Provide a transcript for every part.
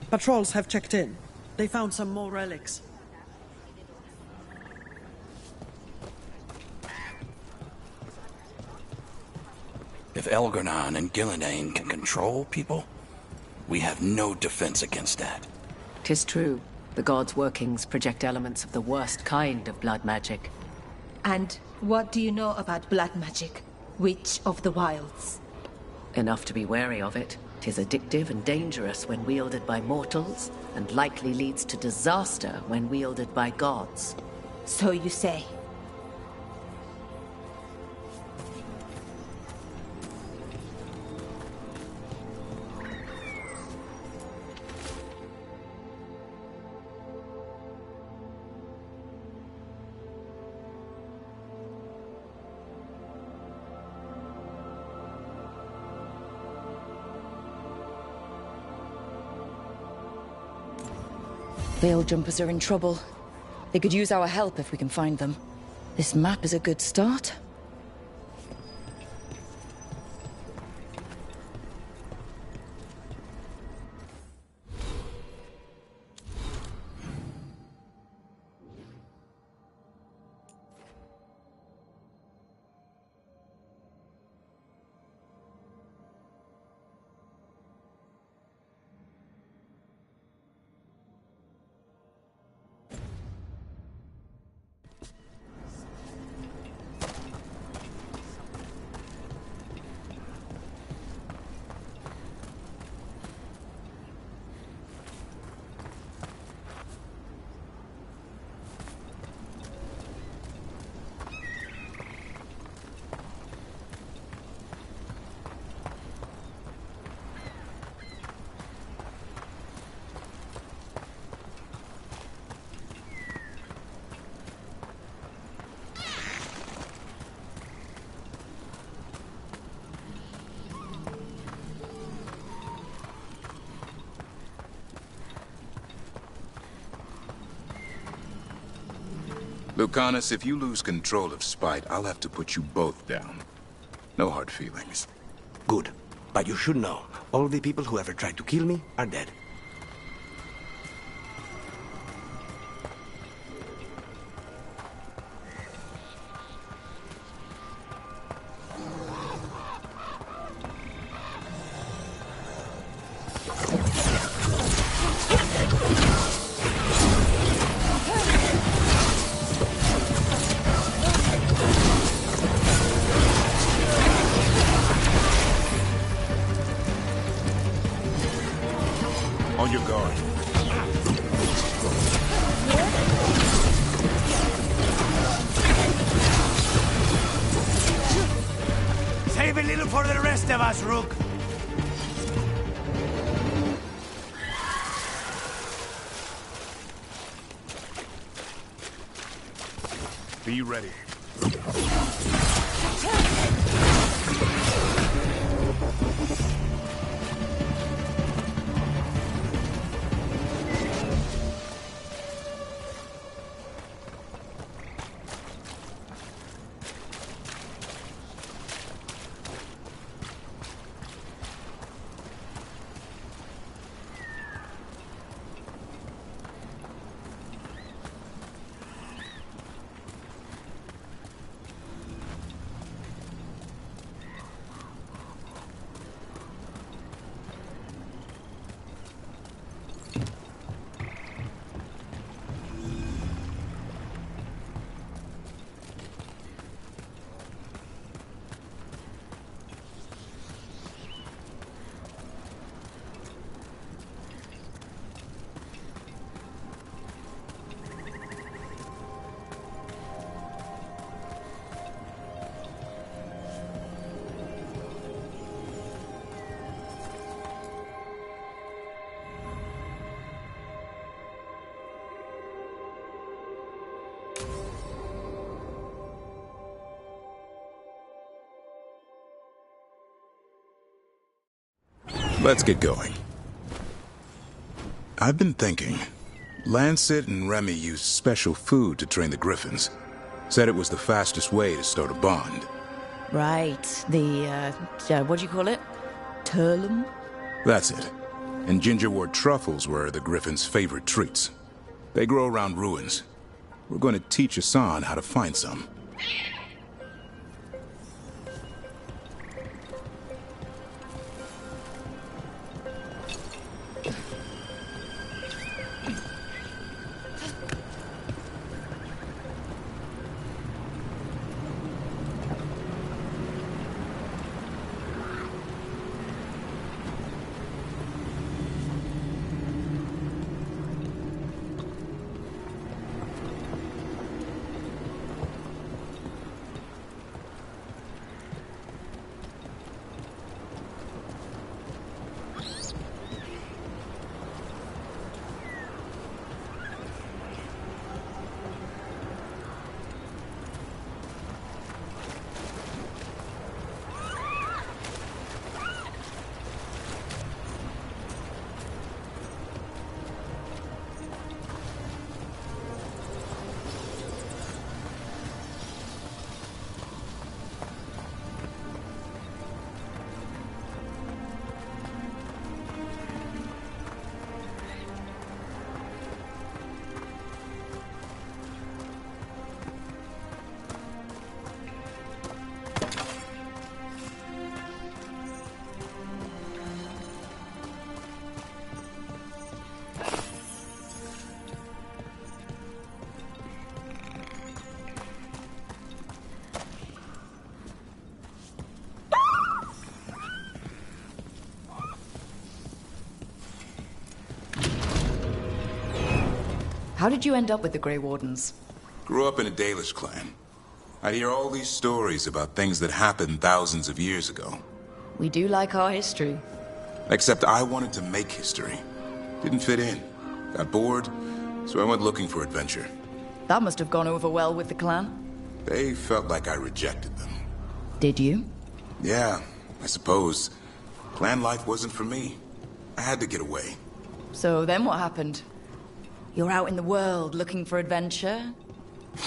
Patrols have checked in. They found some more relics. If Elgar'nan and Gillenane can control people, we have no defense against that. 'Tis true. The gods' workings project elements of the worst kind of blood magic. And what do you know about blood magic? Witch of the Wilds? Enough to be wary of it. 'Tis addictive and dangerous when wielded by mortals, and likely leads to disaster when wielded by gods. So you say. Veil Jumpers are in trouble. They could use our help if we can find them. This map is a good start. Lucanus, if you lose control of Spite, I'll have to put you both down. No hard feelings. Good. But you should know, all the people who ever tried to kill me are dead. On your guard. Save a little for the rest of us, Rook. Be ready. Let's get going. I've been thinking. Lancet and Remy used special food to train the griffins. Said it was the fastest way to start a bond. Right. The, what do you call it? Turlum? That's it. and gingerwort truffles were the Griffin's favorite treats. They grow around ruins. We're going to teach Hassan how to find some. How did you end up with the Grey Wardens? Grew up in a Dalish clan. I'd hear all these stories about things that happened thousands of years ago. We do like our history. Except I wanted to make history. Didn't fit in. Got bored, so I went looking for adventure. That must have gone over well with the clan. They felt like I rejected them. Did you? Yeah, I suppose. Clan life wasn't for me. I had to get away. So then what happened? You're out in the world looking for adventure?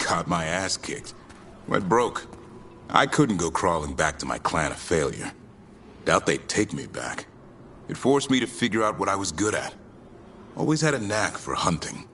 Got my ass kicked. Went broke. I couldn't go crawling back to my clan a failure. Doubt they'd take me back. It forced me to figure out what I was good at. Always had a knack for hunting.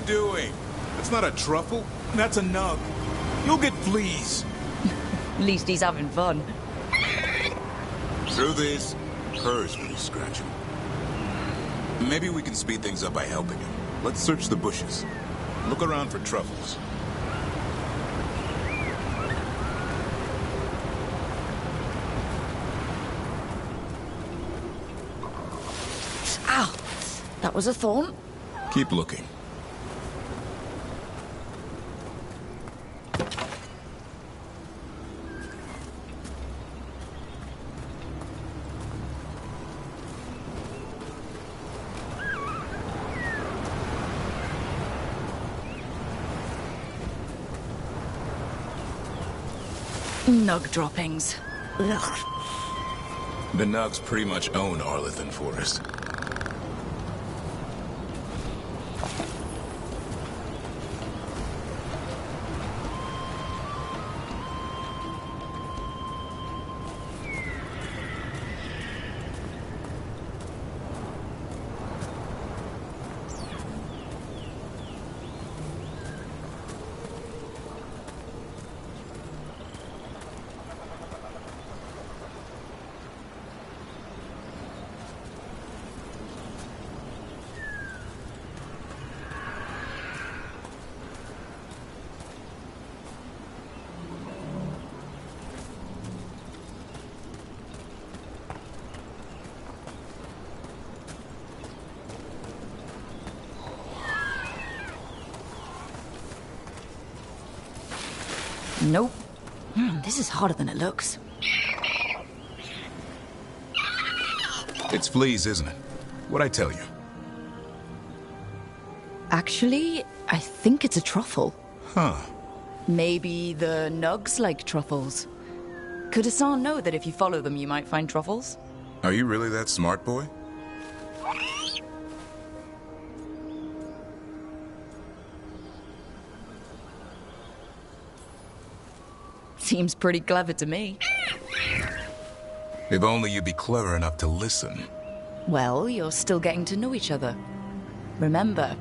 doing? That's not a truffle. That's a nug. You'll get fleas. At least he's having fun. Truth is, hers when you scratch him. Maybe we can speed things up by helping him. Let's search the bushes. Look around for truffles. Ow! That was a thorn. Keep looking. Nug droppings. Ugh. The Nugs pretty much own Arlithan Forest. Nope. This is harder than it looks. It's fleas, isn't it? What'd I tell you? Actually, I think it's a truffle. Huh. Maybe the Nugs like truffles. Could Hassan know that if you follow them, you might find truffles? Are you really that smart, boy? Seems pretty clever to me. If only you'd be clever enough to listen. Well, you're still getting to know each other. Remember,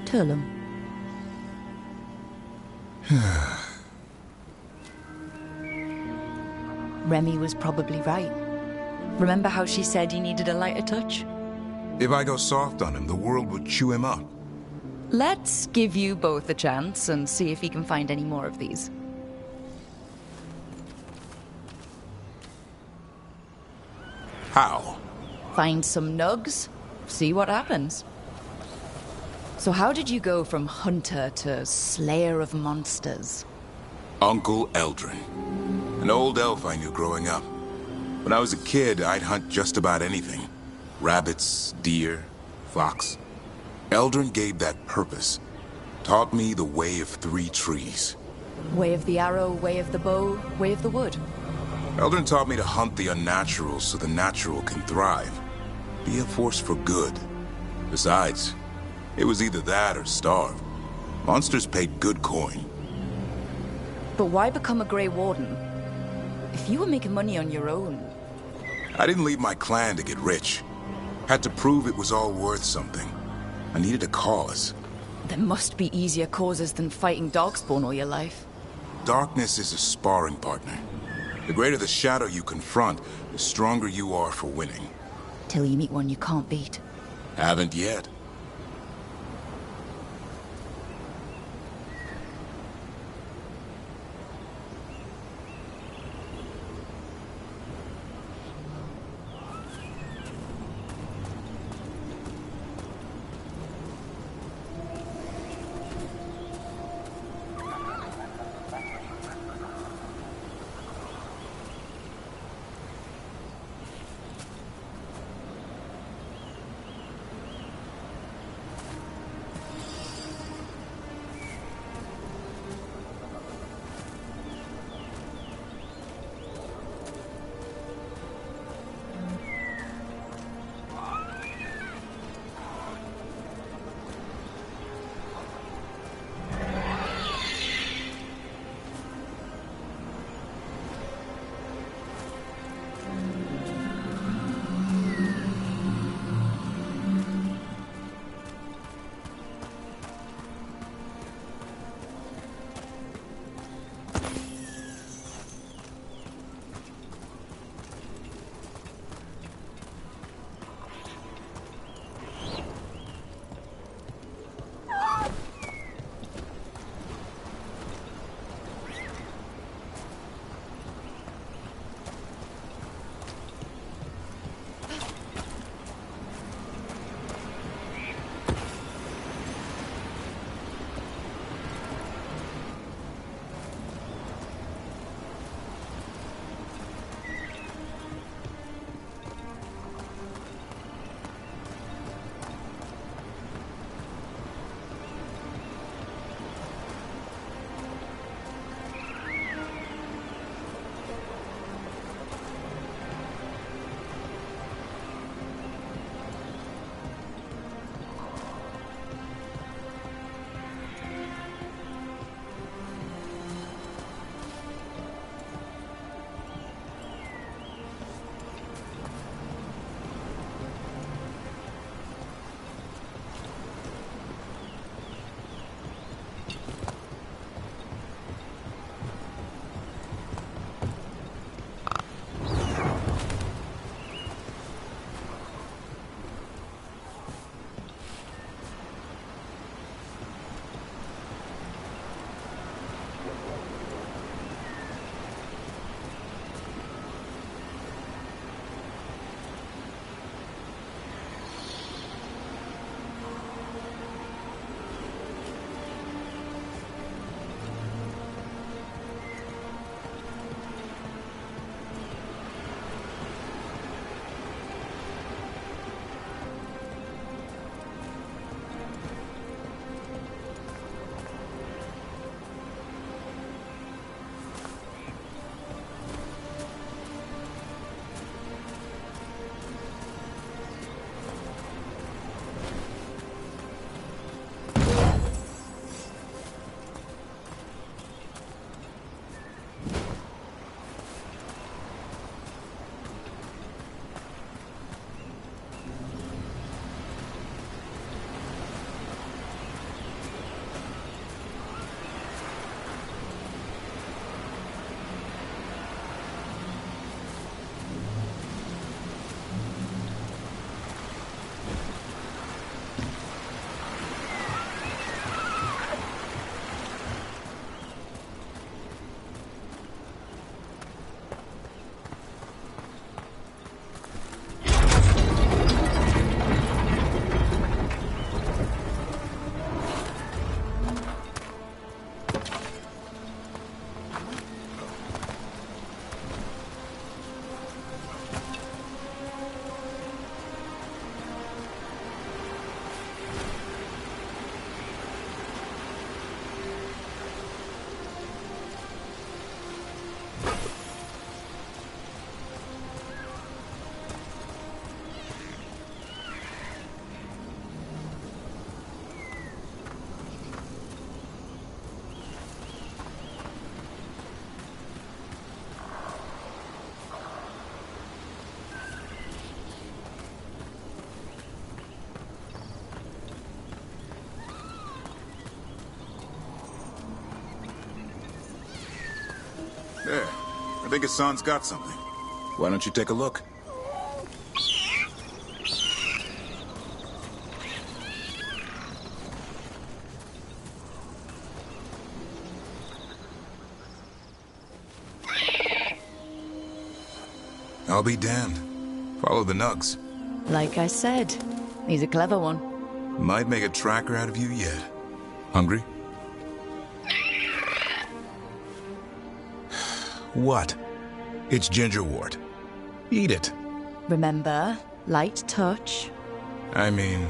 Turlum. Remy was probably right. Remember how she said he needed a lighter touch? If I go soft on him, the world would chew him up. Let's give you both a chance and see if he can find any more of these. How? Find some nugs, see what happens. So how did you go from hunter to slayer of monsters? Uncle Eldrin. An old elf I knew growing up. When I was a kid, I'd hunt just about anything. Rabbits, deer, fox. Eldrin gave that purpose. Taught me the way of three trees. Way of the arrow, way of the bow, way of the wood. Eldrin taught me to hunt the unnatural so the natural can thrive. Be a force for good. Besides, it was either that or starve. Monsters paid good coin. But why become a Grey Warden? If you were making money on your own... I didn't leave my clan to get rich. Had to prove it was all worth something. I needed a cause. There must be easier causes than fighting Darkspawn all your life. Darkness is a sparring partner. The greater the shadow you confront, the stronger you are for winning. Till you meet one you can't beat. Haven't yet. There. I think Hassan's got something. Why don't you take a look? I'll be damned. Follow the nugs. Like I said, he's a clever one. Might make a tracker out of you yet. Hungry? What? It's gingerwort. Eat it. Remember, light touch. I mean,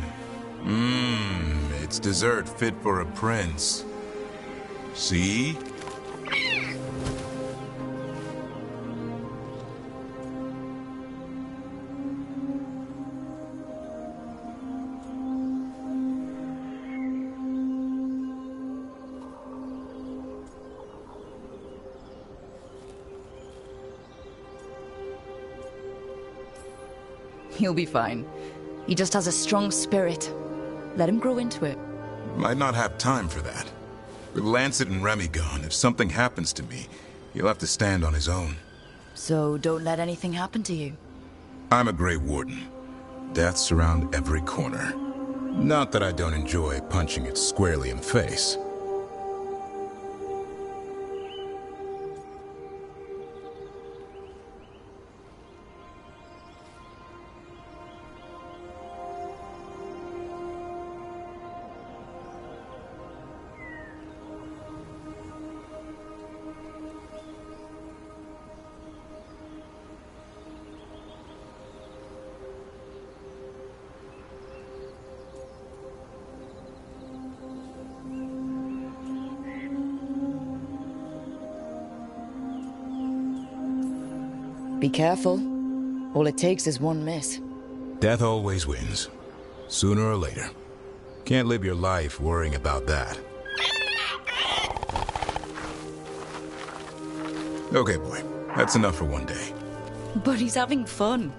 it's dessert fit for a prince. See? He'll be fine. He just has a strong spirit. Let him grow into it. Might not have time for that. With Lancet and Remy gone, if something happens to me, he'll have to stand on his own. So don't let anything happen to you. I'm a Grey Warden. Death's around every corner. Not that I don't enjoy punching it squarely in the face. Be careful. All it takes is one miss. Death always wins. Sooner or later. Can't live your life worrying about that. Okay, boy. That's enough for one day. But he's having fun.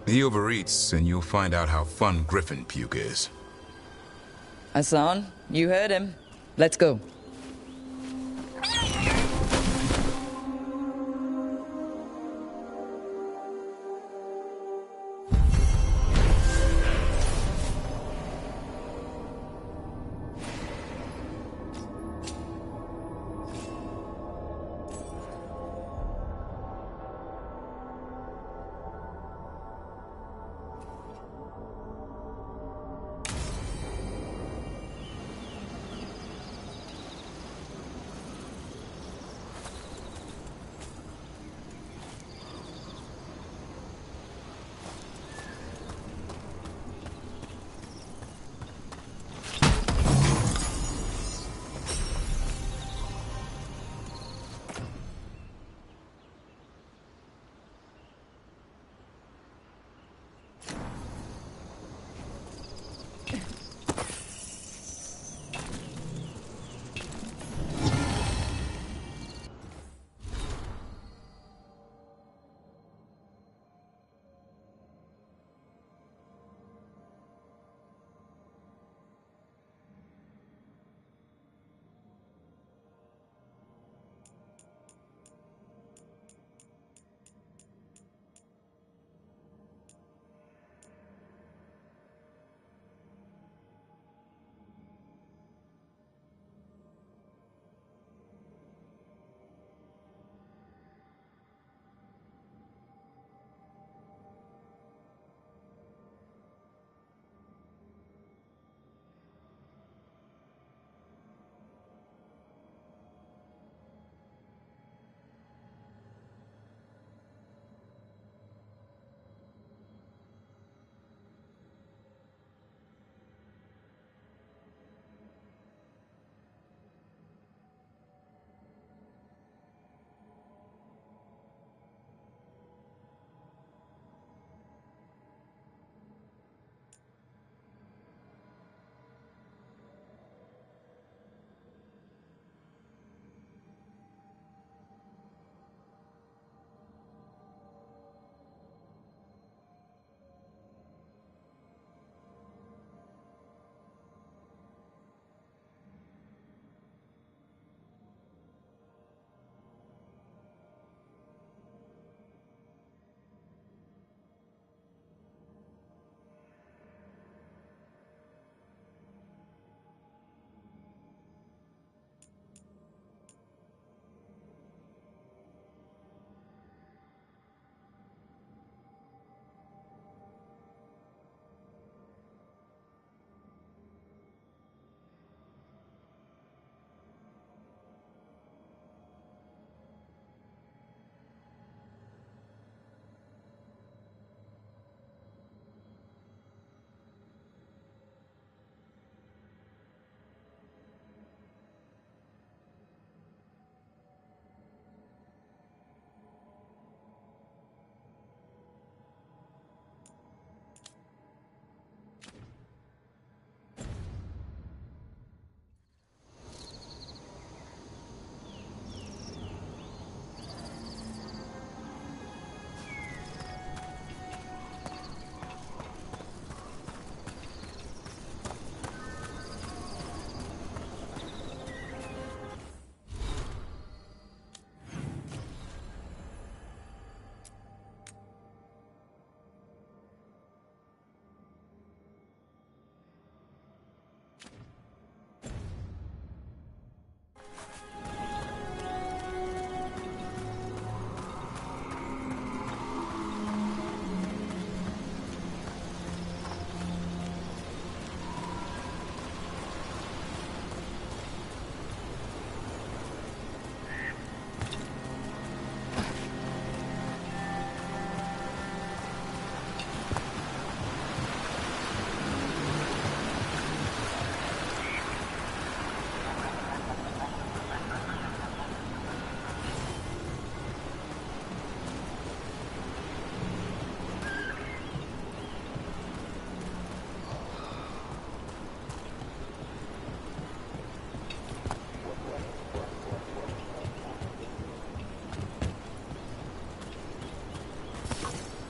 He overeats, and you'll find out how fun Griffin puke is. Hassan, you heard him. Let's go.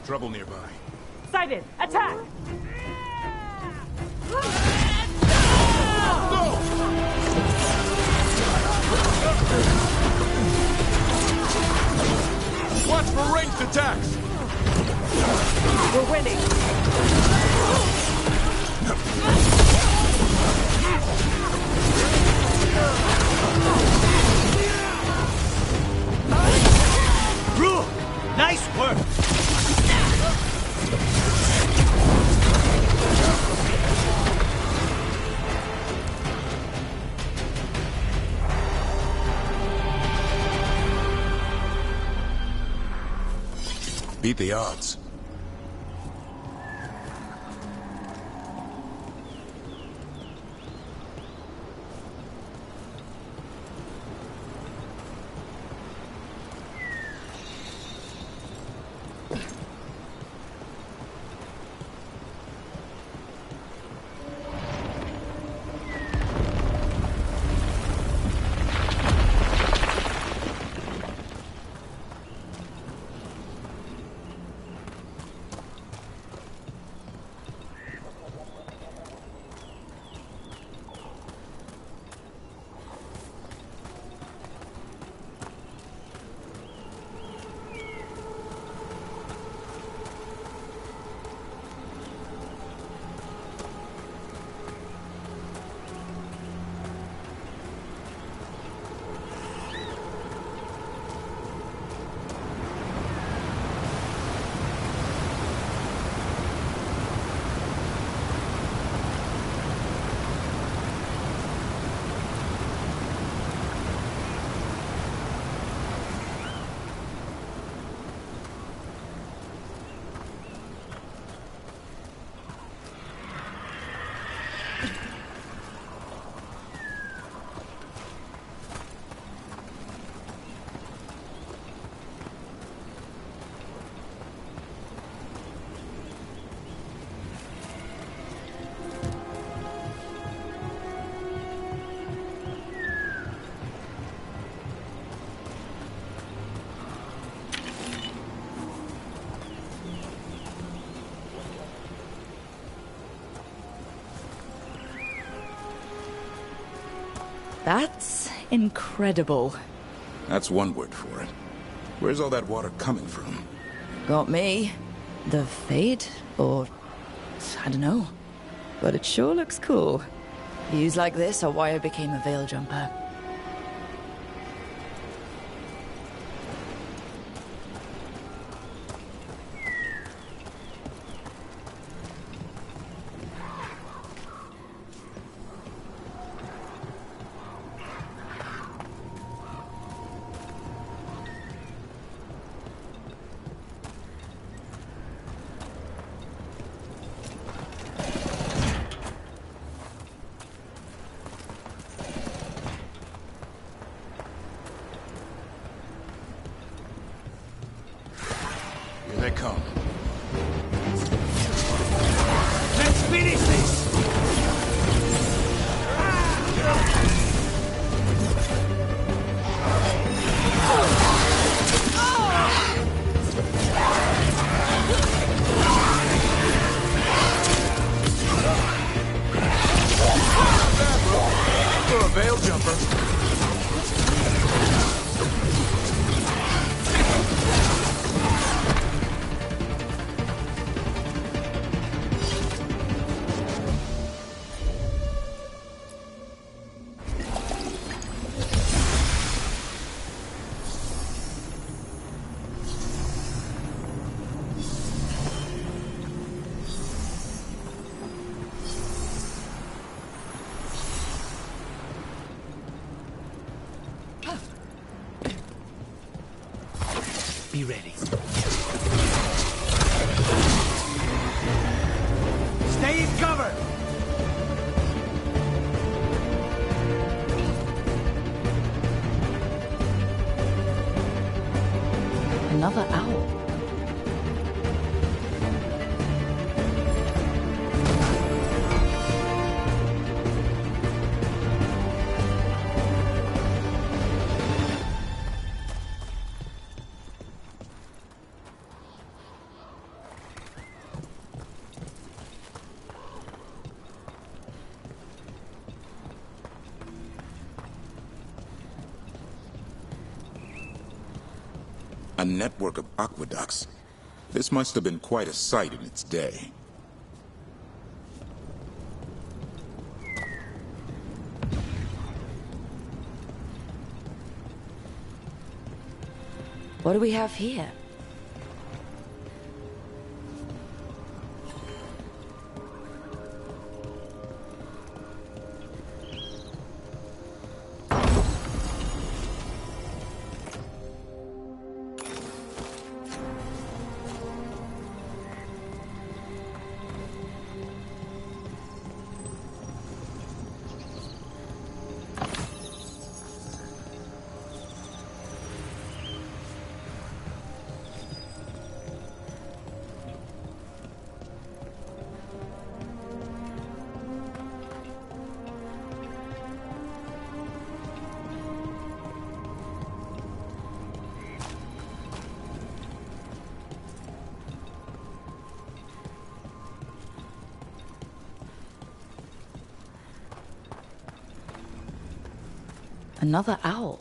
Trouble nearby. Sighted! Attack! Watch for ranged attacks! We're winning! Bro! Nice work! Beat the odds. That's incredible. That's one word for it. Where's all that water coming from? Got me. The fade? Or... I don't know. But it sure looks cool. Views like this are why I became a veil jumper. Here they come. Let's finish this! You're a veil jumper. Be ready. Stay in cover! Another owl. A network of aqueducts. This must have been quite a sight in its day. What do we have here? Another owl.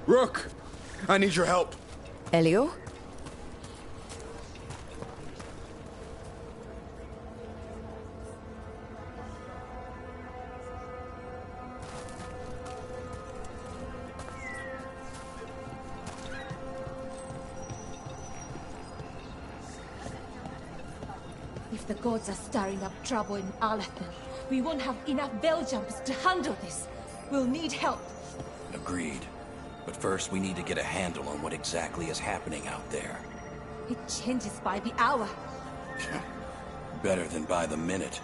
Rook! I need your help. Elio? If the gods are stirring up trouble in Alathan, we won't have enough bell jumpers to handle this. We'll need help. Agreed. But first, we need to get a handle on what exactly is happening out there. It changes by the hour. Better than by the minute.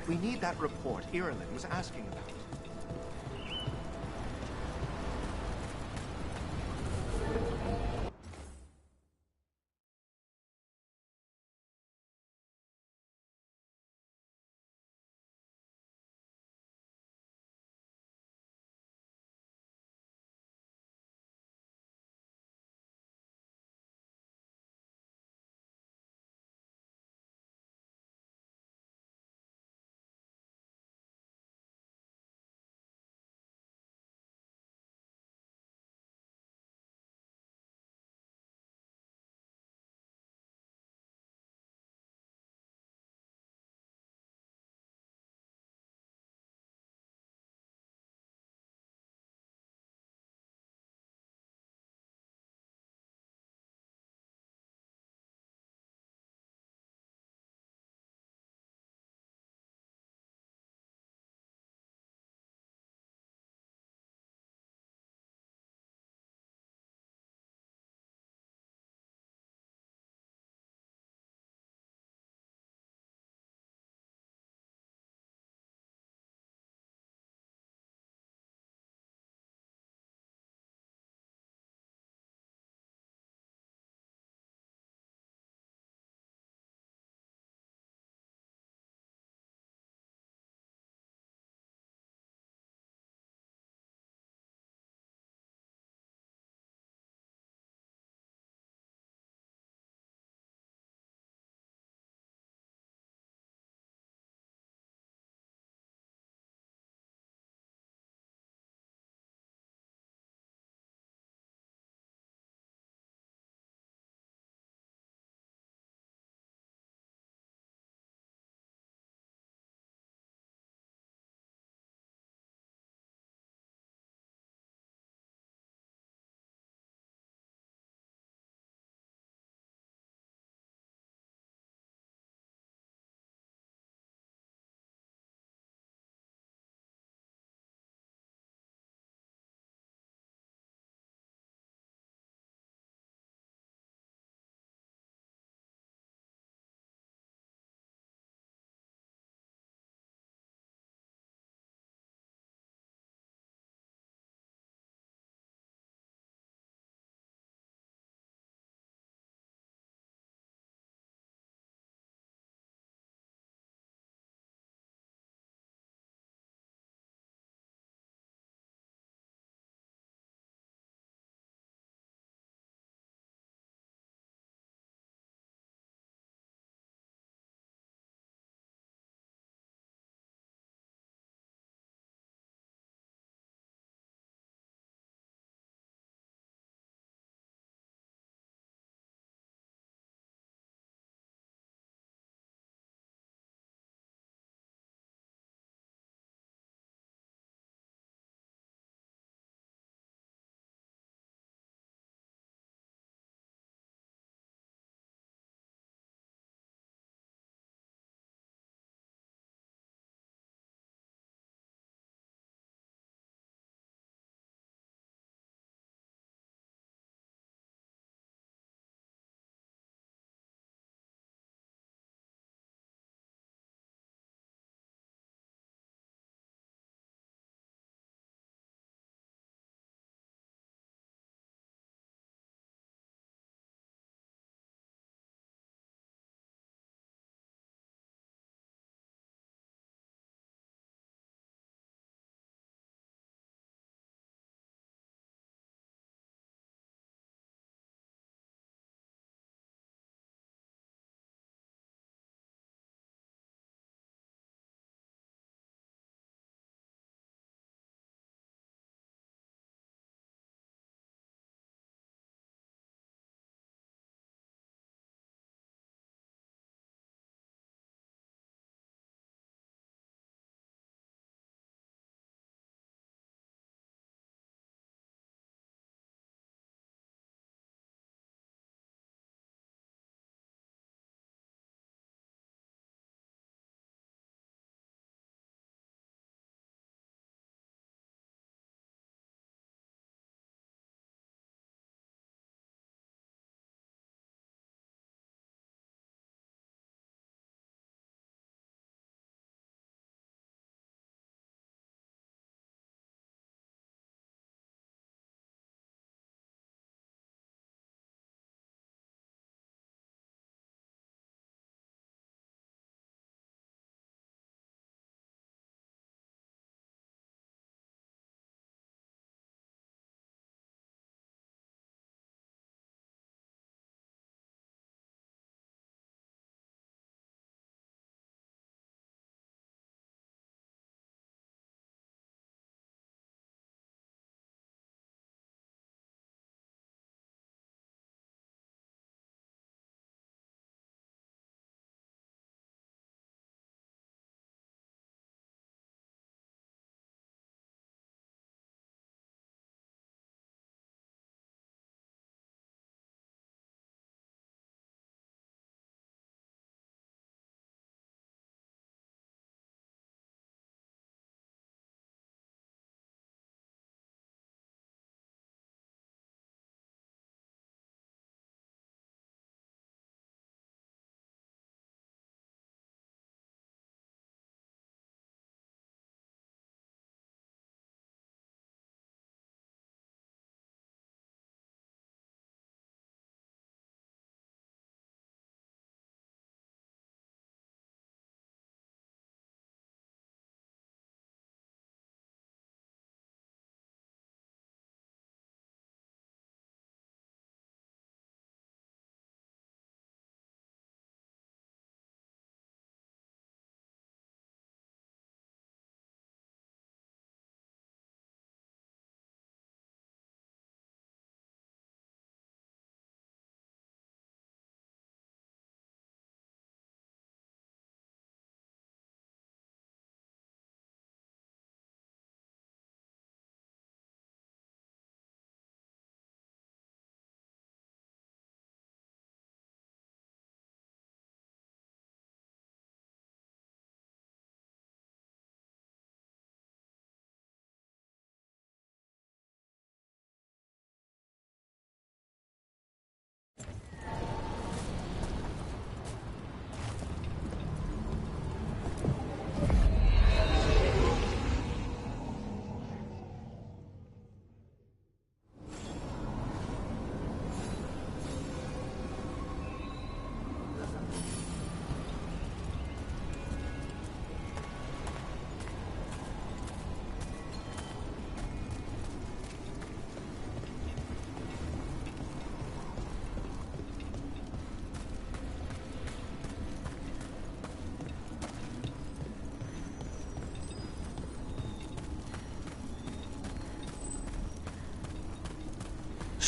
We need that report Ireland was asking about.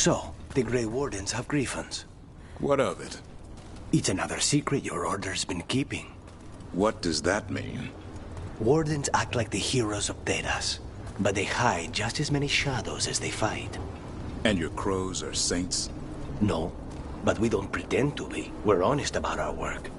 So, the Grey Wardens have griffins. What of it? It's another secret your order's been keeping. What does that mean? Wardens act like the heroes of Thedas, but they hide just as many shadows as they fight. And your crows are saints? No, but we don't pretend to be. We're honest about our work.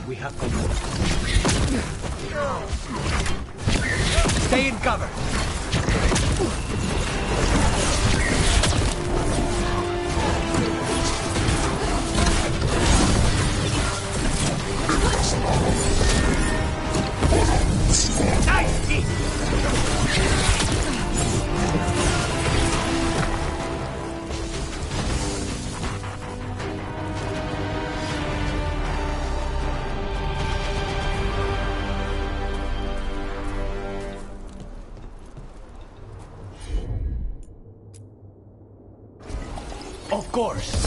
We have control. Stay in cover. Of course.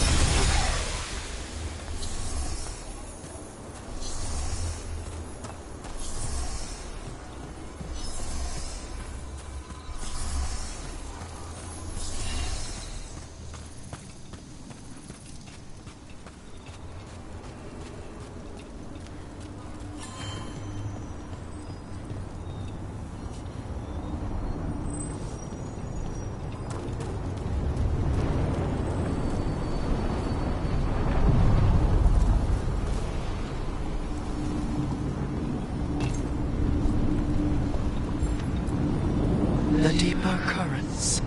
The deeper currents.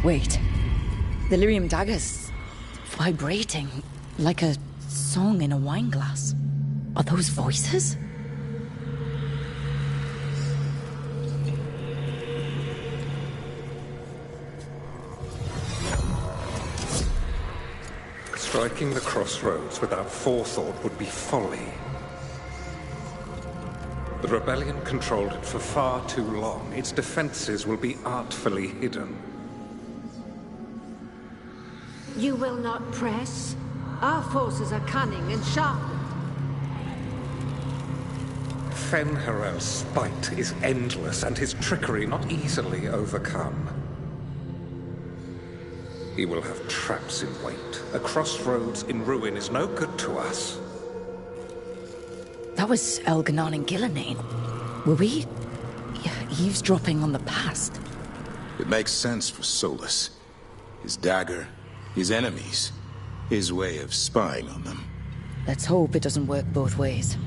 Wait. The lyrium dagger's vibrating like a song in a wine glass. Are those voices? Striking the crossroads without forethought would be folly. The rebellion controlled it for far too long. Its defenses will be artfully hidden. You will not press? Our forces are cunning and sharpened. Fen'Harel's spite is endless and his trickery not easily overcome. He will have traps in wait. A crossroads in ruin is no good to us. That was Elganon and Gillenane. Were we eavesdropping on the past? It makes sense for Solus. His dagger, his enemies, his way of spying on them. Let's hope it doesn't work both ways.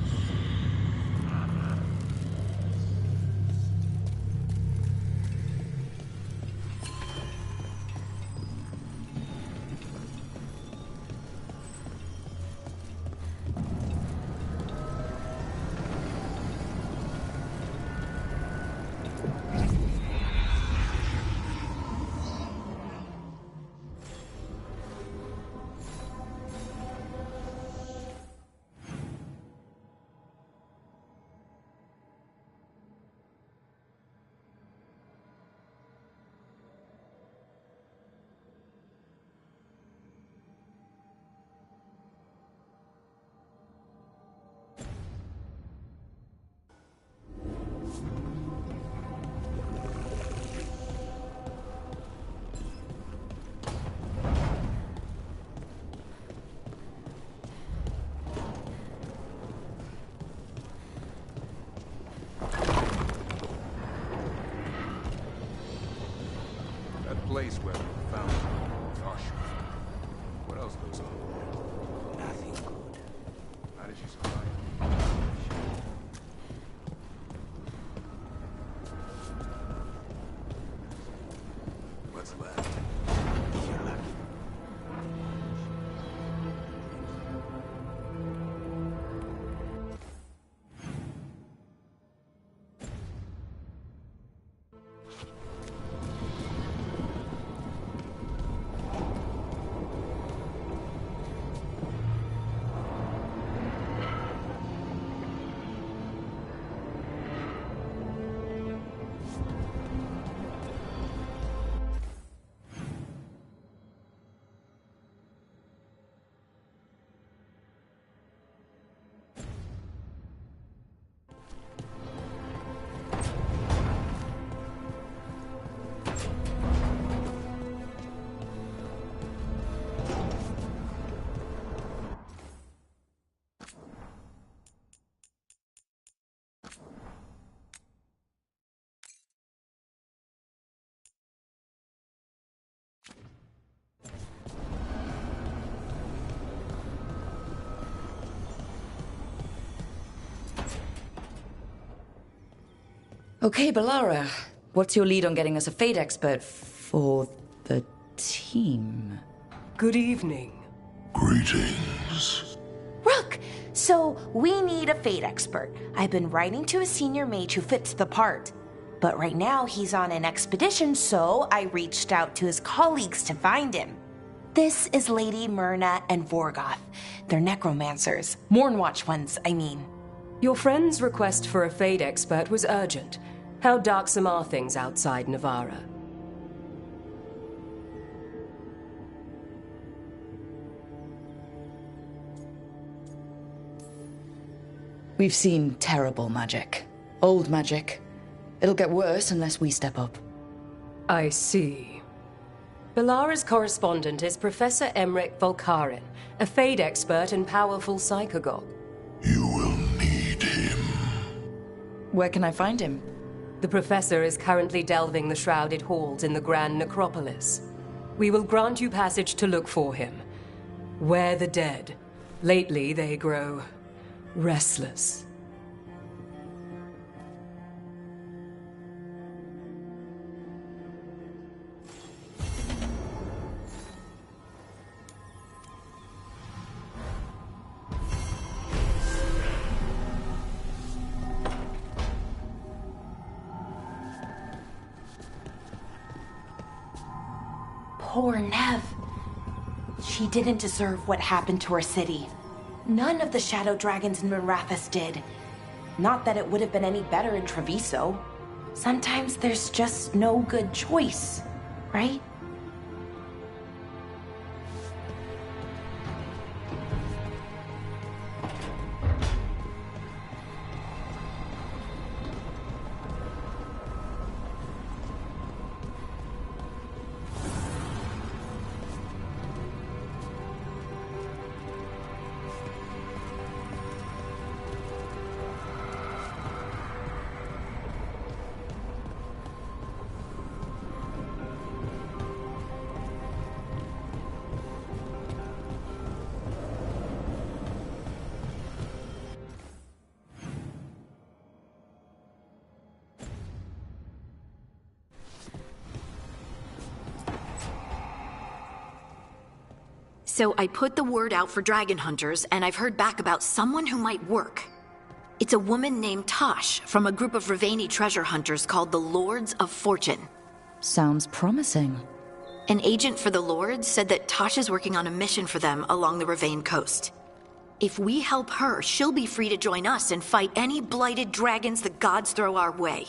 Place where we found Gosh. What else goes on? Nothing good. How did you survive? What's left? If you're lucky. Okay, Balara. What's your lead on getting us a Fade expert for the team? Good evening. Greetings. Rook! So, we need a Fade expert. I've been writing to a senior mage who fits the part. But right now, he's on an expedition, so I reached out to his colleagues to find him. This is Lady Myrna and Vorgoth. They're necromancers. Mournwatch ones, I mean. Your friend's request for a Fade expert was urgent. How darksome are things outside Navarra? We've seen terrible magic. Old magic. It'll get worse unless we step up. I see. Balara's correspondent is Professor Emmerich Volkarin, a Fade expert and powerful psychagogue. You will need him. Where can I find him? The Professor is currently delving the shrouded halls in the Grand Necropolis. We will grant you passage to look for him. Where the dead. Lately they grow restless. Poor Nev. She didn't deserve what happened to her city. None of the shadow dragons in Marathas did. Not that it would have been any better in Treviso. Sometimes there's just no good choice, right? So I put the word out for dragon hunters, and I've heard back about someone who might work. It's a woman named Tosh from a group of Ravani treasure hunters called the Lords of Fortune. Sounds promising. An agent for the Lords said that Tosh is working on a mission for them along the Ravane coast. If we help her, she'll be free to join us and fight any blighted dragons the gods throw our way.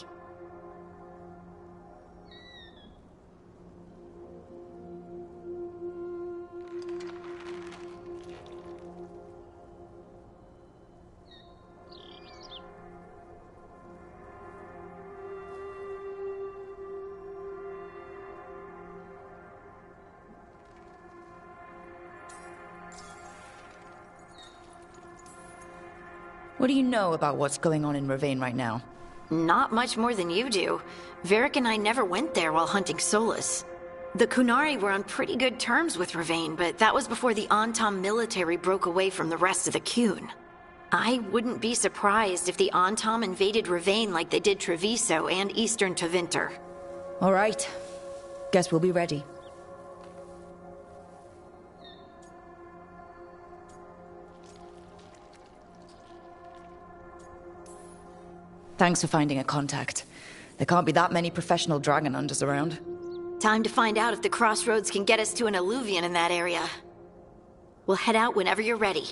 What do you know about what's going on in Ravane right now? Not much more than you do. Varric and I never went there while hunting Solus. The Kunari were on pretty good terms with Ravane, but that was before the Antam military broke away from the rest of the Kun. I wouldn't be surprised if the Antam invaded Ravane like they did Treviso and Eastern Tevinter. All right. Guess we'll be ready. Thanks for finding a contact. There can't be that many professional dragon hunters around. Time to find out if the crossroads can get us to an alluvion in that area. We'll head out whenever you're ready.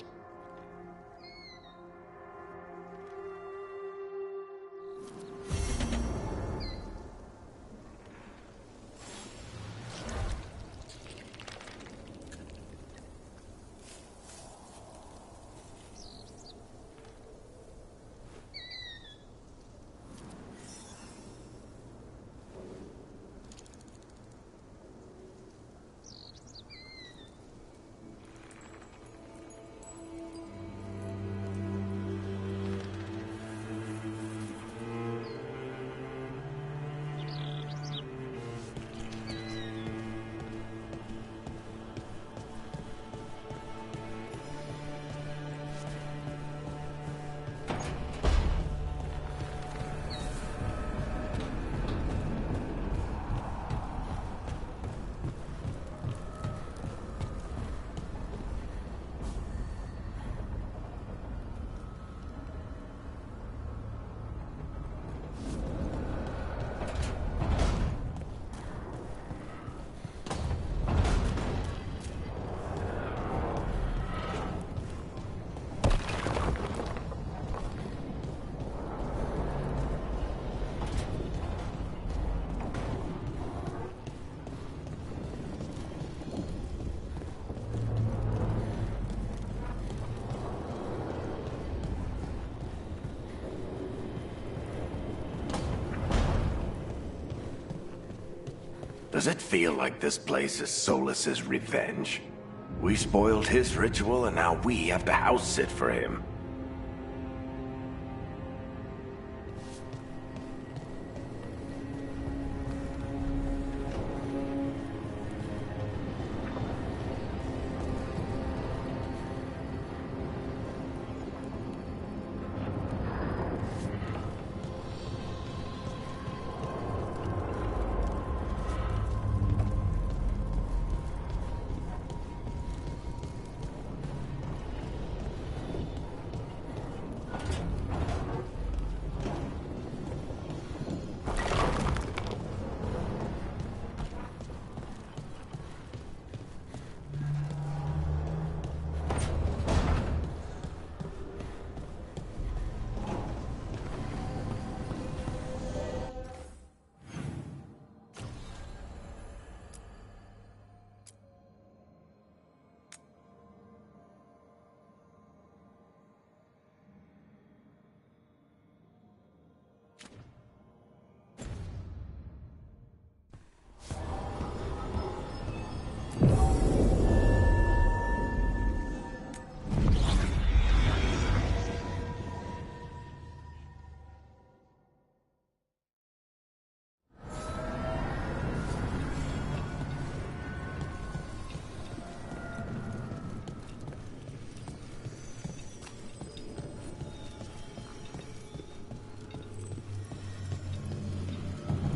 Does it feel like this place is Solas's revenge? We spoiled his ritual and now we have to house sit for him.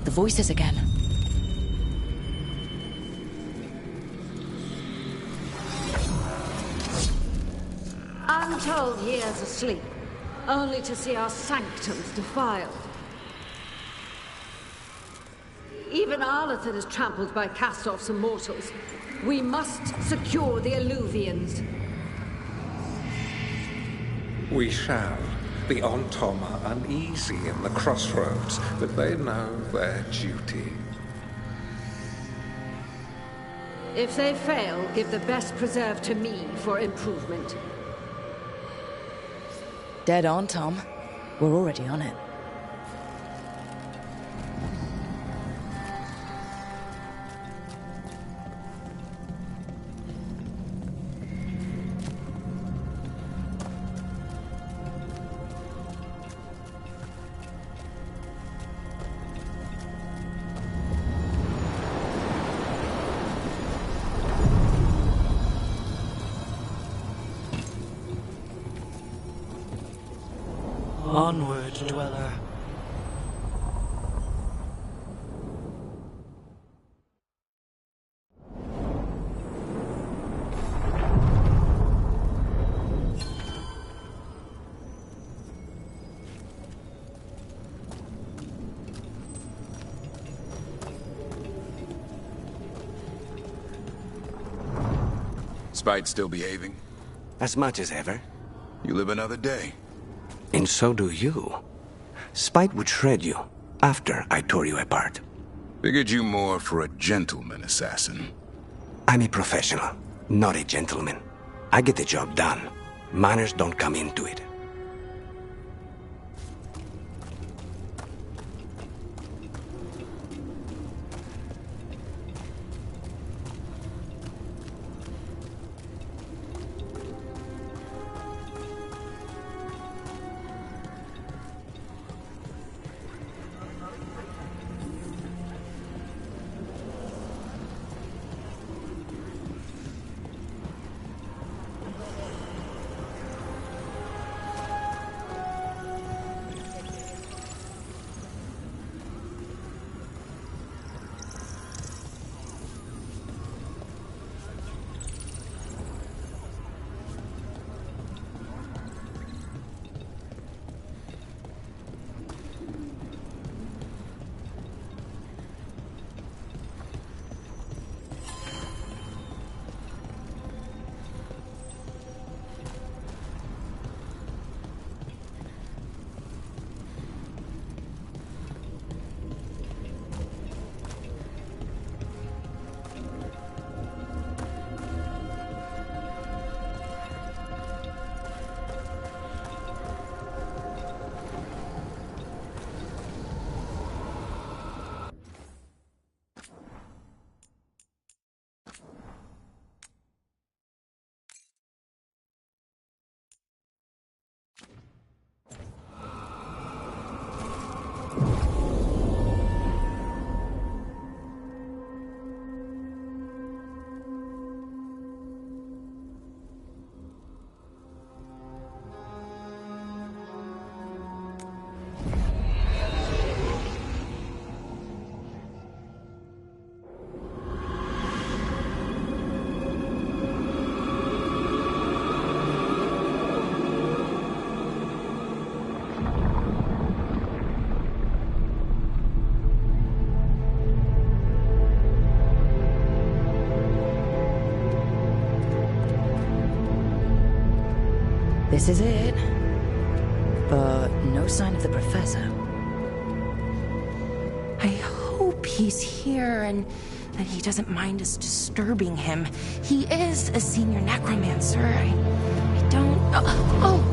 The voices again. I'm told he is asleep, only to see our sanctums defiled. Even Arlathan is trampled by cast-offs and mortals. We must secure the Alluvians. We shall. The Ontom are uneasy in the crossroads, but they know their duty. If they fail, give the best preserve to me for improvement. Dead on, Tom. We're already on it. Onward, dweller. Spite still behaving? As much as ever. You live another day. And so do you. Spite would shred you after I tore you apart. Figured you more for a gentleman assassin. I'm a professional, not a gentleman. I get the job done. Manners don't come into it. This is it. But no sign of the professor. I hope he's here and that he doesn't mind us disturbing him. He is a senior necromancer. I don't... Oh!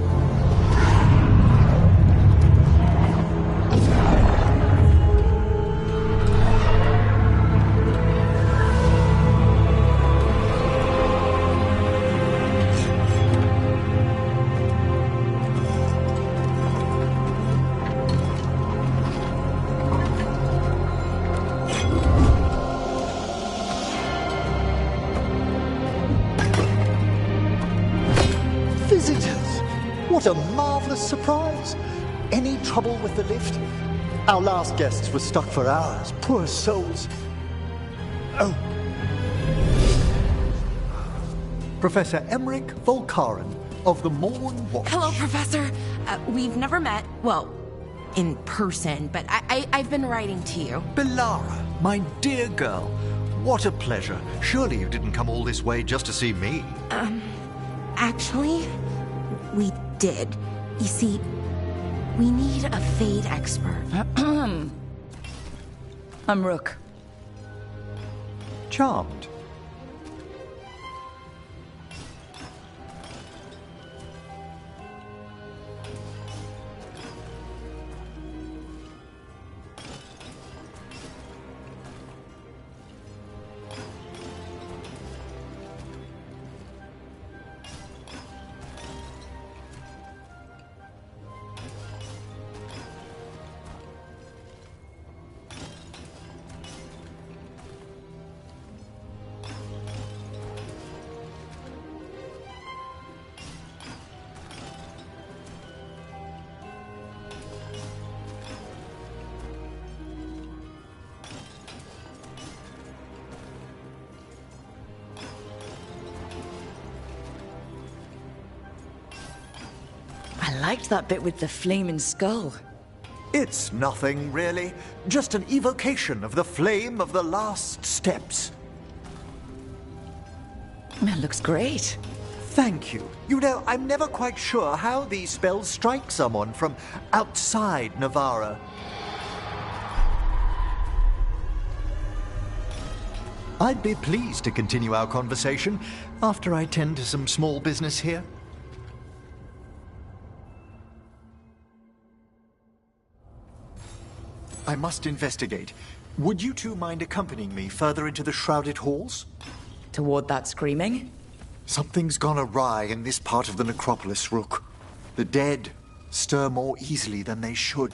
What a marvelous surprise! Any trouble with the lift? Our last guests were stuck for hours. Poor souls. Oh. Professor Emmerich Volkaren of the Morn Watch. Hello, Professor. We've never met, well, in person, but I've been writing to you. Belara, my dear girl. What a pleasure. Surely you didn't come all this way just to see me. Actually, we did. You see, we need a Fade expert. I'm Rook. Charmed. I liked that bit with the flaming skull. It's nothing, really. Just an evocation of the flame of the last steps. That looks great. Thank you. You know, I'm never quite sure how these spells strike someone from outside Navarra. I'd be pleased to continue our conversation after I tend to some small business here. I must investigate. Would you two mind accompanying me further into the shrouded halls? Toward that screaming? Something's gone awry in this part of the necropolis, Rook. The dead stir more easily than they should.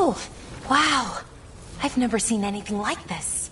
Oh, wow. I've never seen anything like this.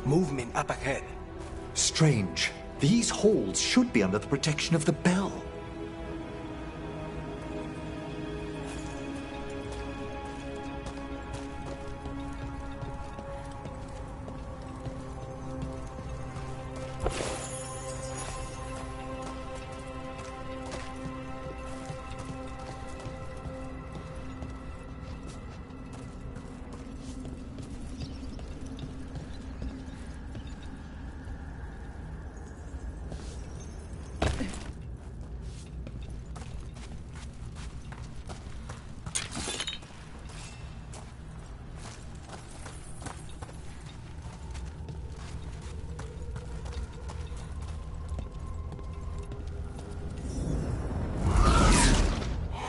Movement up ahead. Strange. These halls should be under the protection of the bell.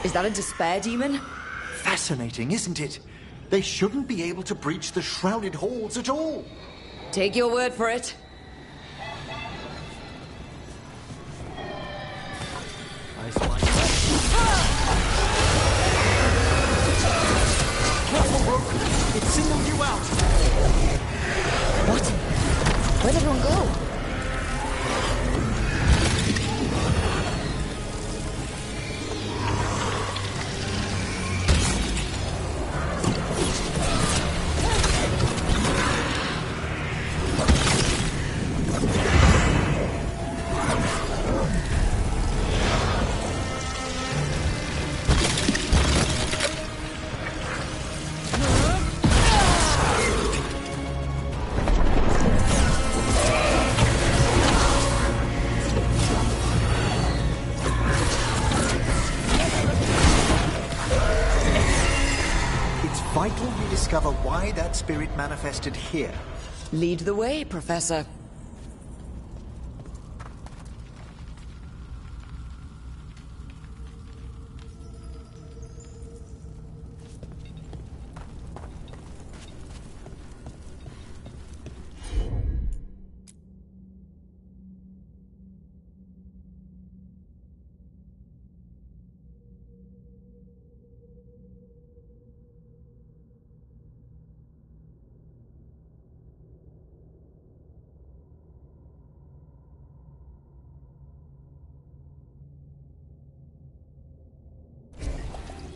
Is that a despair demon? Fascinating, isn't it? They shouldn't be able to breach the shrouded halls at all. Take your word for it. Careful, Rogue! It singled you out! What? Where'd everyone go? Vital we discover why that spirit manifested here. Lead the way, Professor.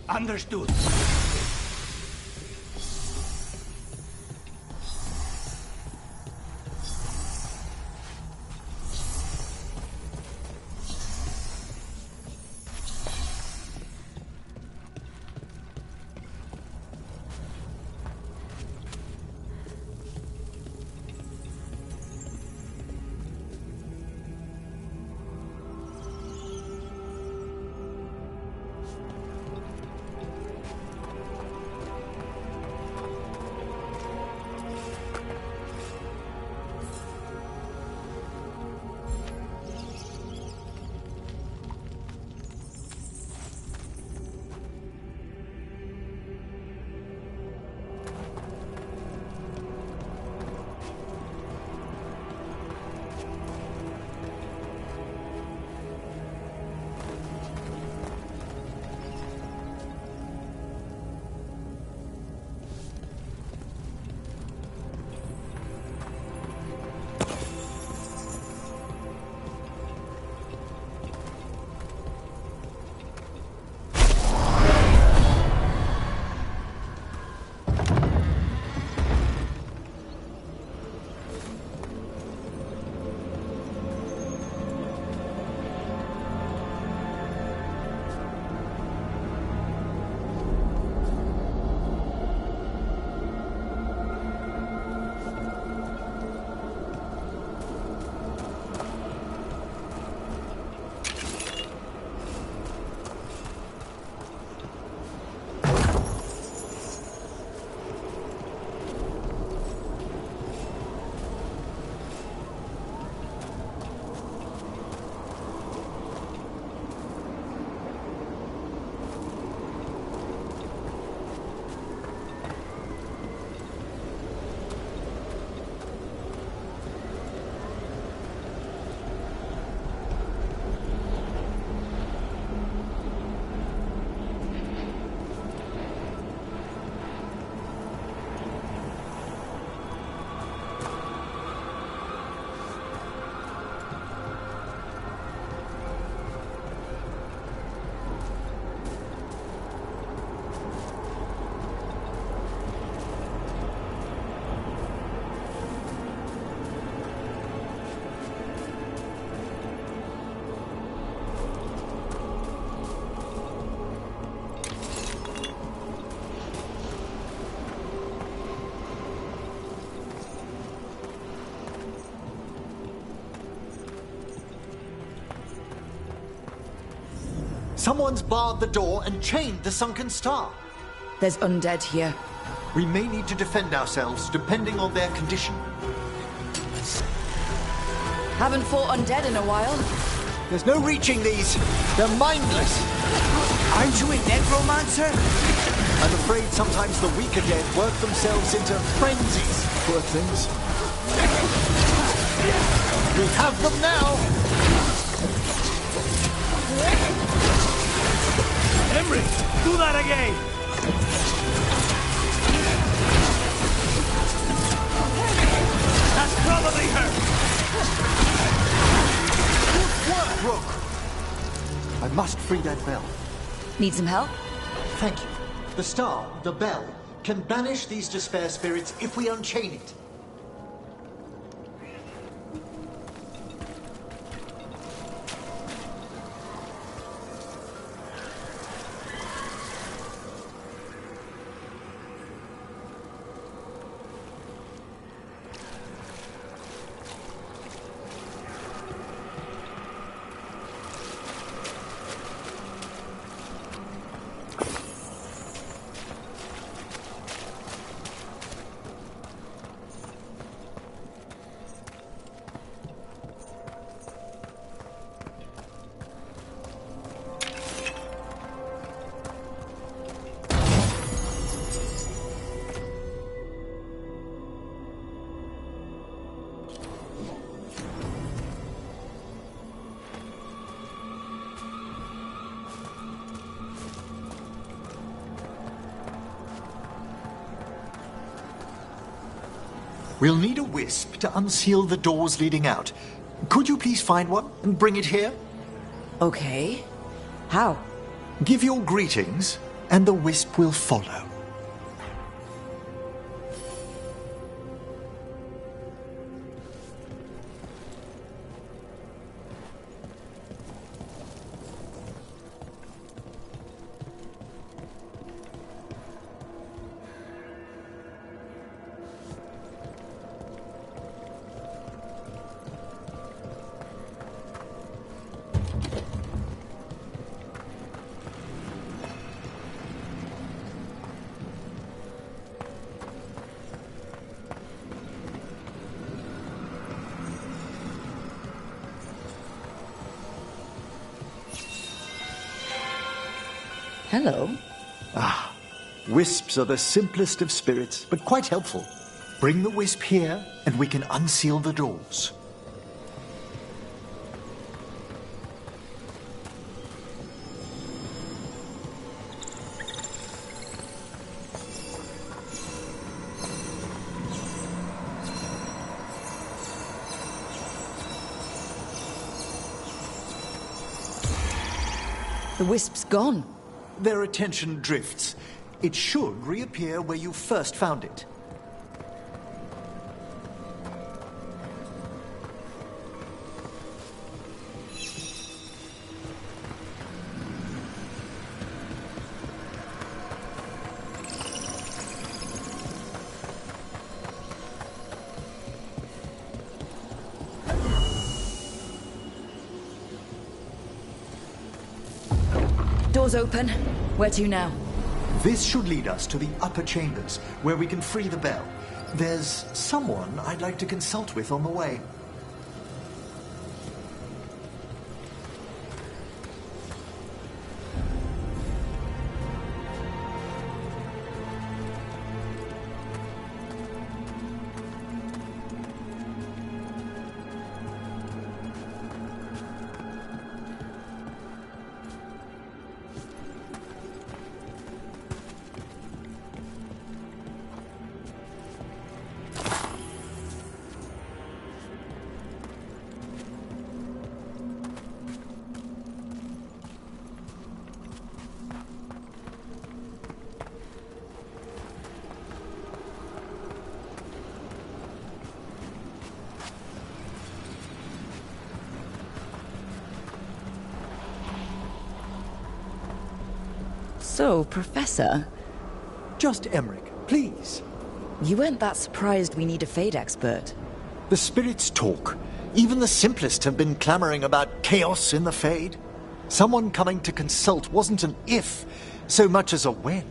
Understood. Someone's barred the door and chained the sunken star. There's undead here. We may need to defend ourselves, depending on their condition. Haven't fought undead in a while. There's no reaching these. They're mindless. Aren't you a necromancer? I'm afraid sometimes the weaker dead work themselves into frenzies. Poor things. We have them now. Emery, do that again! That's probably her! Good work, Rook! I must free that bell. Need some help? Thank you. The star, the bell, can banish these despair spirits if we unchain it. We'll need a wisp to unseal the doors leading out. Could you please find one and bring it here? Okay. How? Give your greetings and the wisp will follow. Hello. Ah, wisps are the simplest of spirits, but quite helpful. Bring the wisp here, and we can unseal the doors. The wisp's gone. Their attention drifts. It should reappear where you first found it. Doors open. Where to now? This should lead us to the upper chambers, where we can free the bell. There's someone I'd like to consult with on the way. So, Professor? Just Emmerich, please. You weren't that surprised we need a Fade expert. The spirits talk. Even the simplest have been clamoring about chaos in the Fade. Someone coming to consult wasn't an if, so much as a when.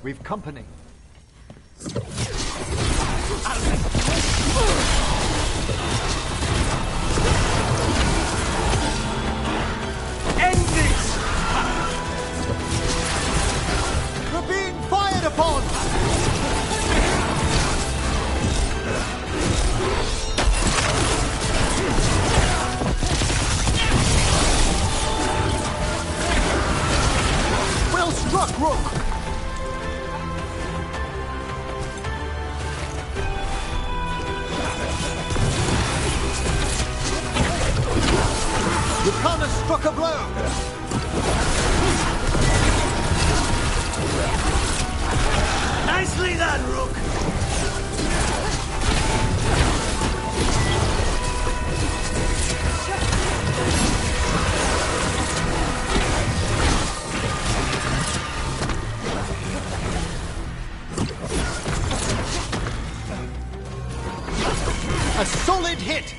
We've company. End this! We're being fired upon! Well struck, Rook! Yukana struck a blow! Nicely done, Rook! A solid hit!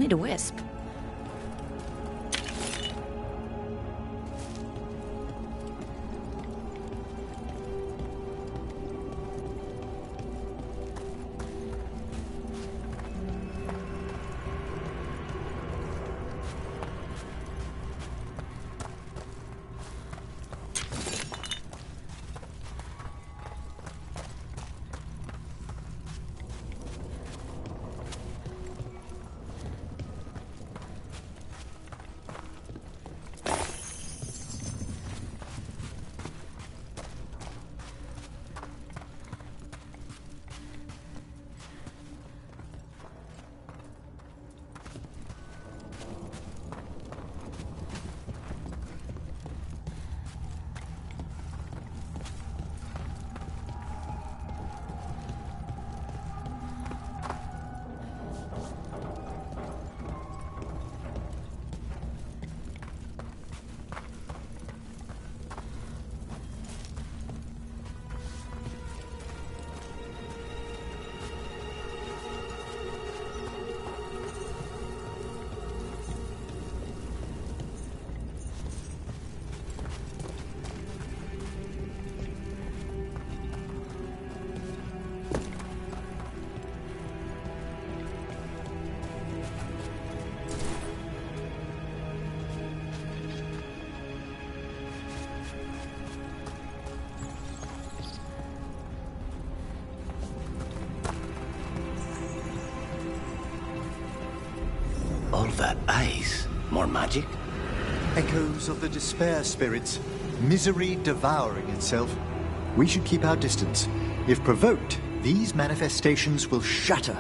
need a wisp. All that ice. More magic? Echoes of the despair spirits. Misery devouring itself. We should keep our distance. If provoked, these manifestations will shatter.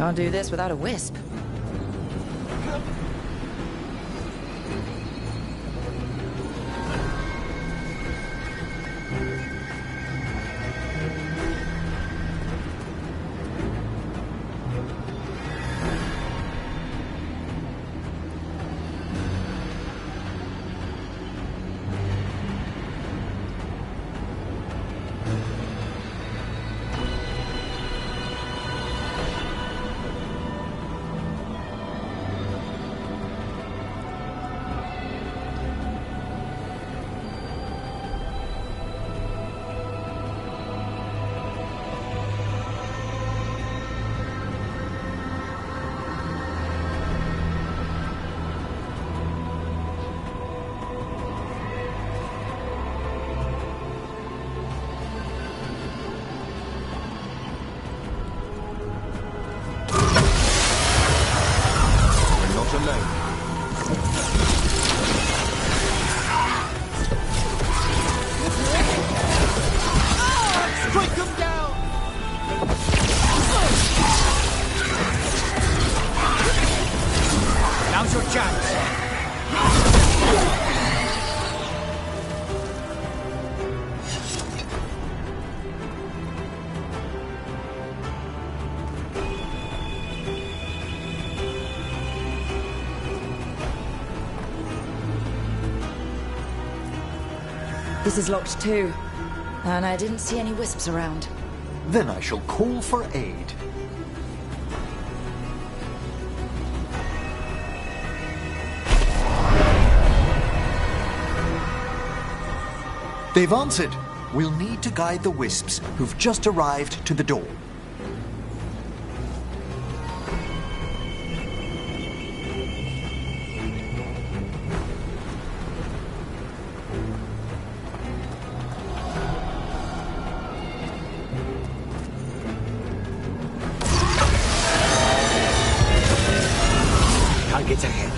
Can't do this without a wisp. This is locked too, and I didn't see any wisps around. Then I shall call for aid. They've answered. We'll need to guide the wisps who've just arrived to the door. Targets ahead.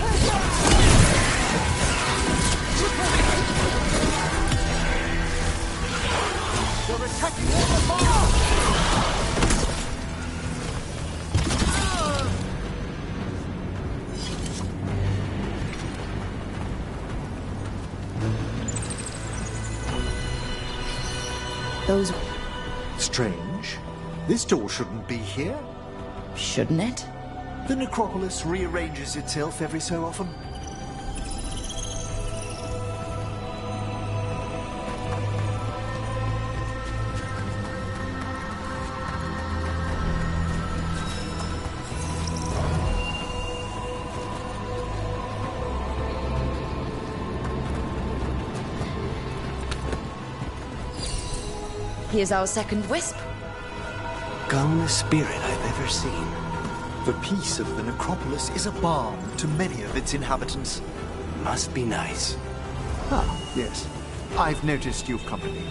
They're attacking all the bar! Those... Strange. This door shouldn't be here. Shouldn't it? The necropolis rearranges itself every so often. Here's our second wisp. Calmest spirit I've ever seen. The peace of the necropolis is a balm to many of its inhabitants. Must be nice. Ah, yes. I've noticed you've company.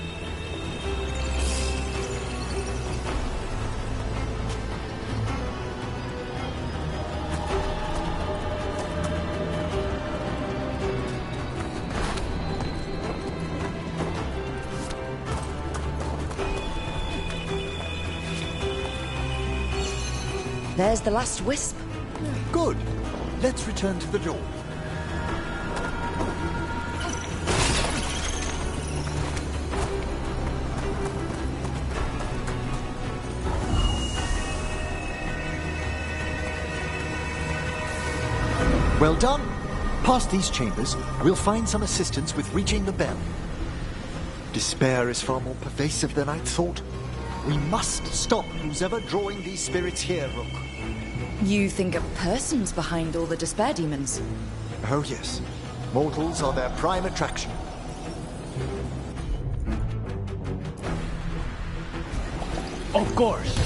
There's the last wisp. Good. Let's return to the door. Well done. Past these chambers, we'll find some assistance with reaching the bell. Despair is far more pervasive than I'd thought. We must stop who's ever drawing these spirits here, Rook. You think a person's behind all the despair demons? Oh, yes. Mortals are their prime attraction. Of course.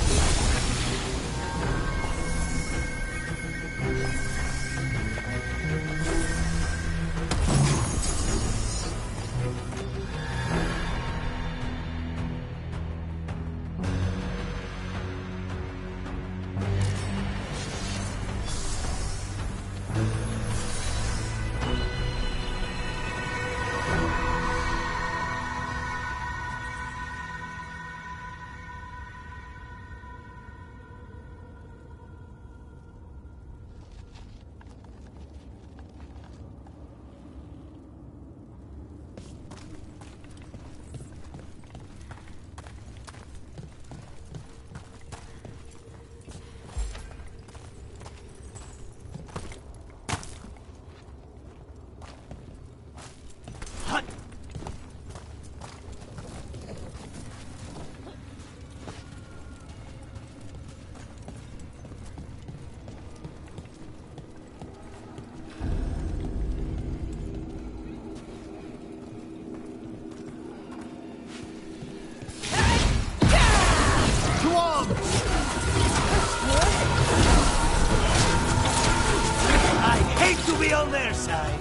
We'll be on their side.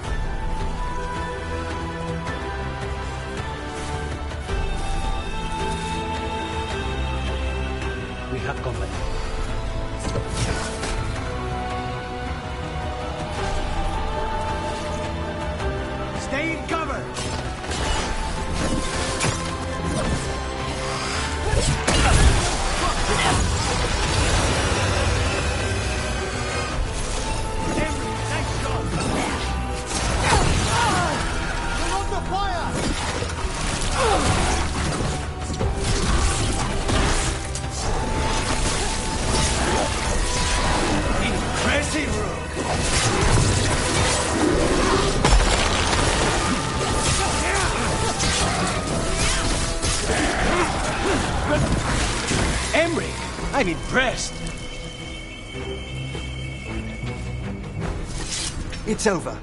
We have company. Stay in cover! I'm impressed. It's over.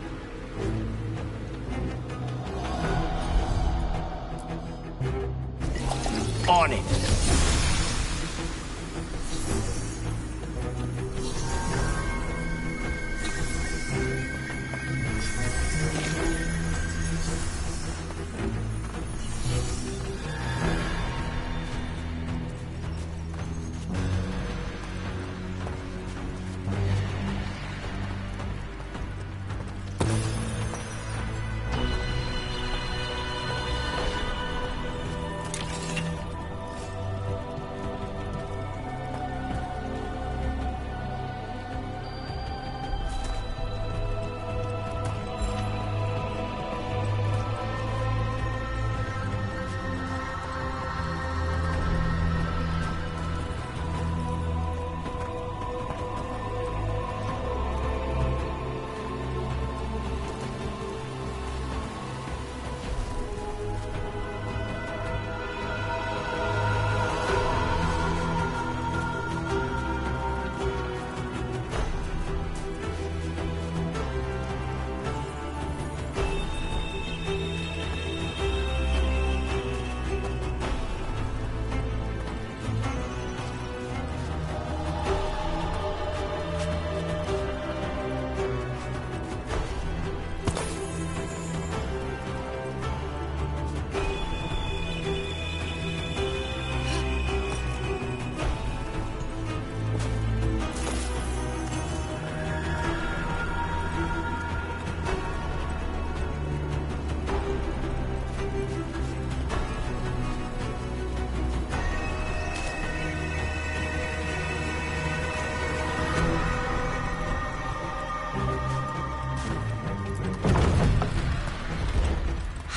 On it.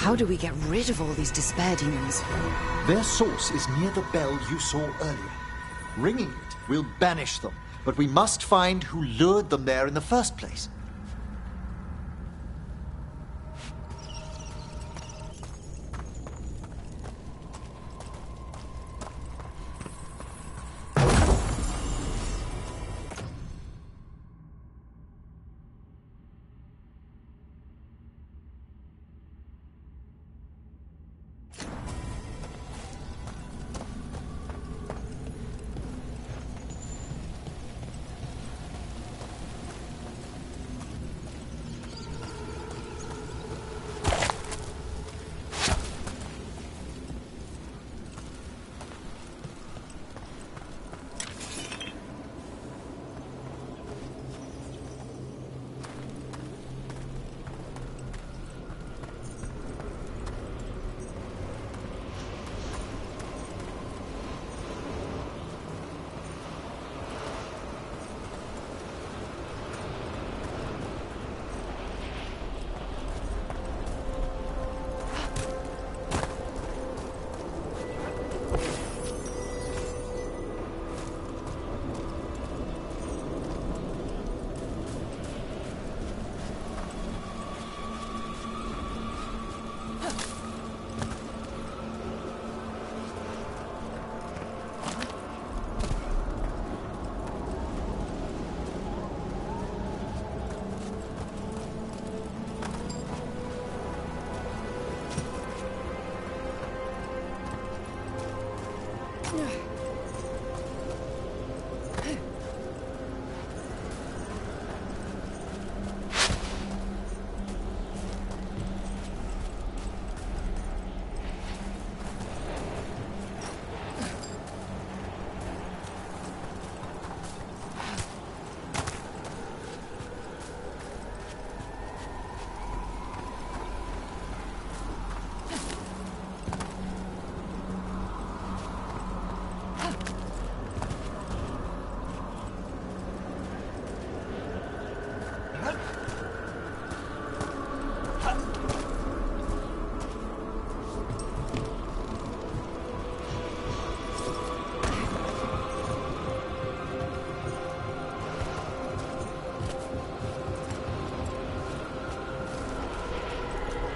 How do we get rid of all these despair demons? Their source is near the bell you saw earlier. Ringing it will banish them, but we must find who lured them there in the first place.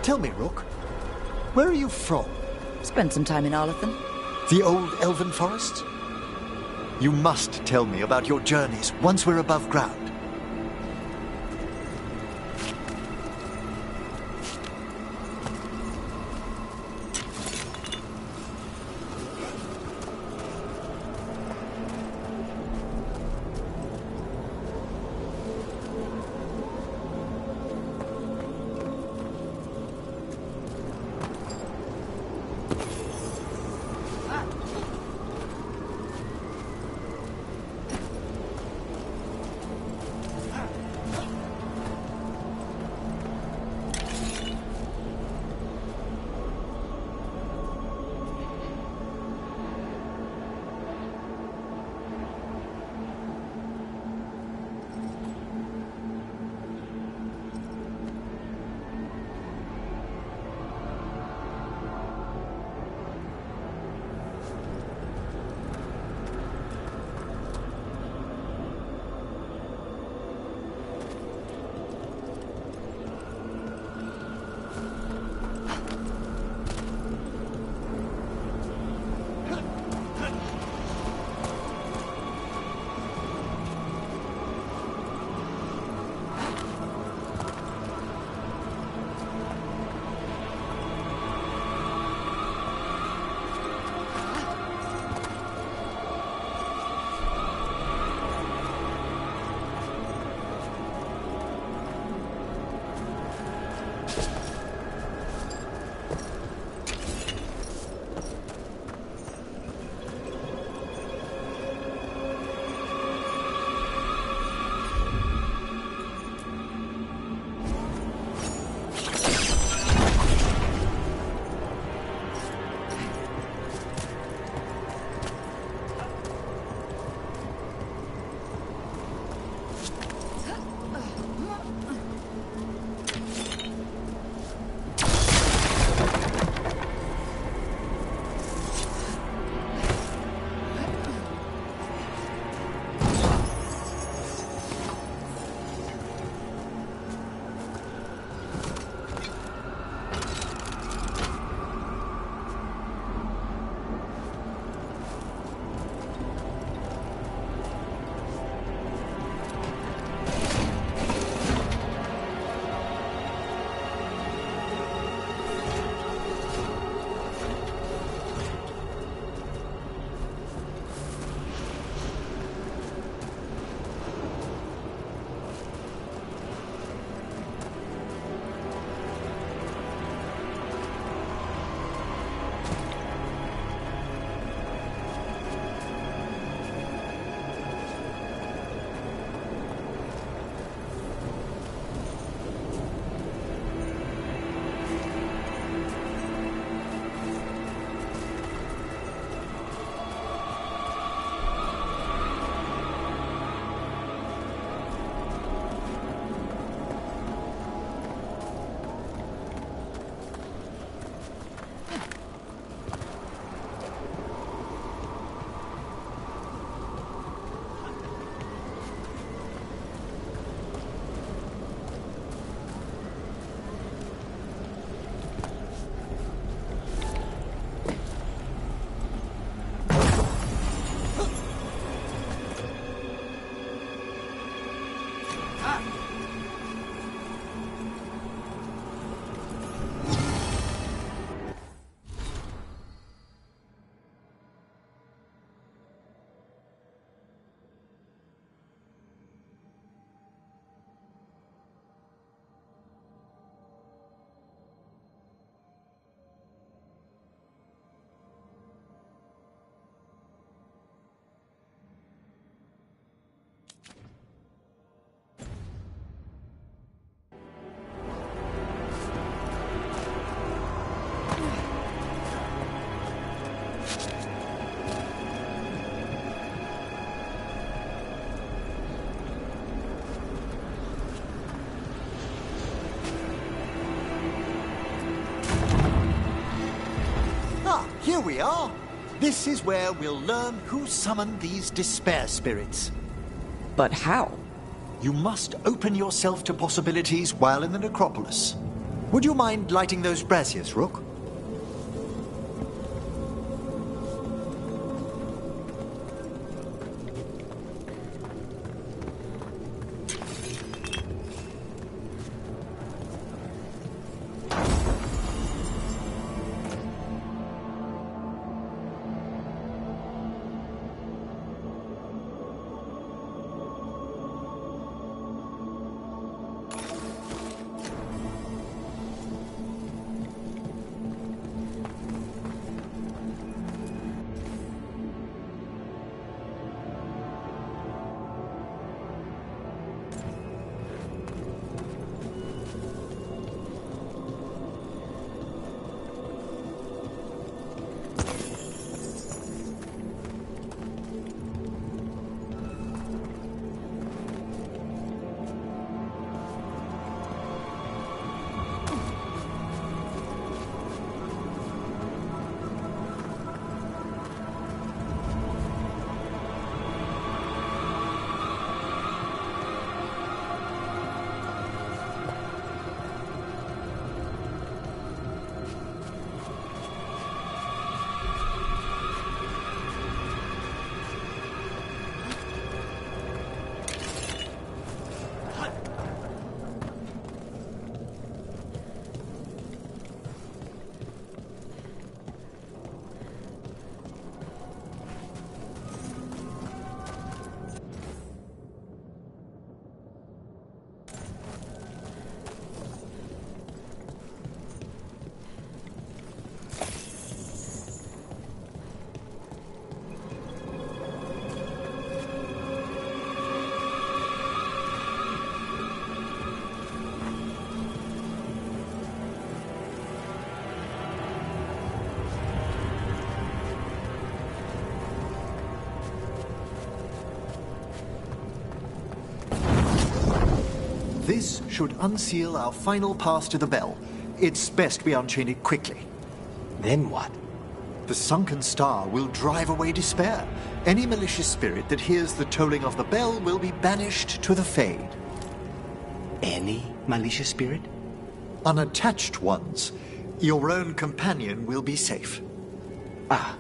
Tell me, Rook, where are you from? Spent some time in Arlethan. The old elven forests? You must tell me about your journeys once we're above ground. Here we are. This is where we'll learn who summoned these despair spirits. But how? You must open yourself to possibilities while in the necropolis. Would you mind lighting those braziers, Rook? This should unseal our final path to the bell. It's best we unchain it quickly. Then what? The sunken star will drive away despair. Any malicious spirit that hears the tolling of the bell will be banished to the Fade. Any malicious spirit? Unattached ones. Your own companion will be safe. Ah.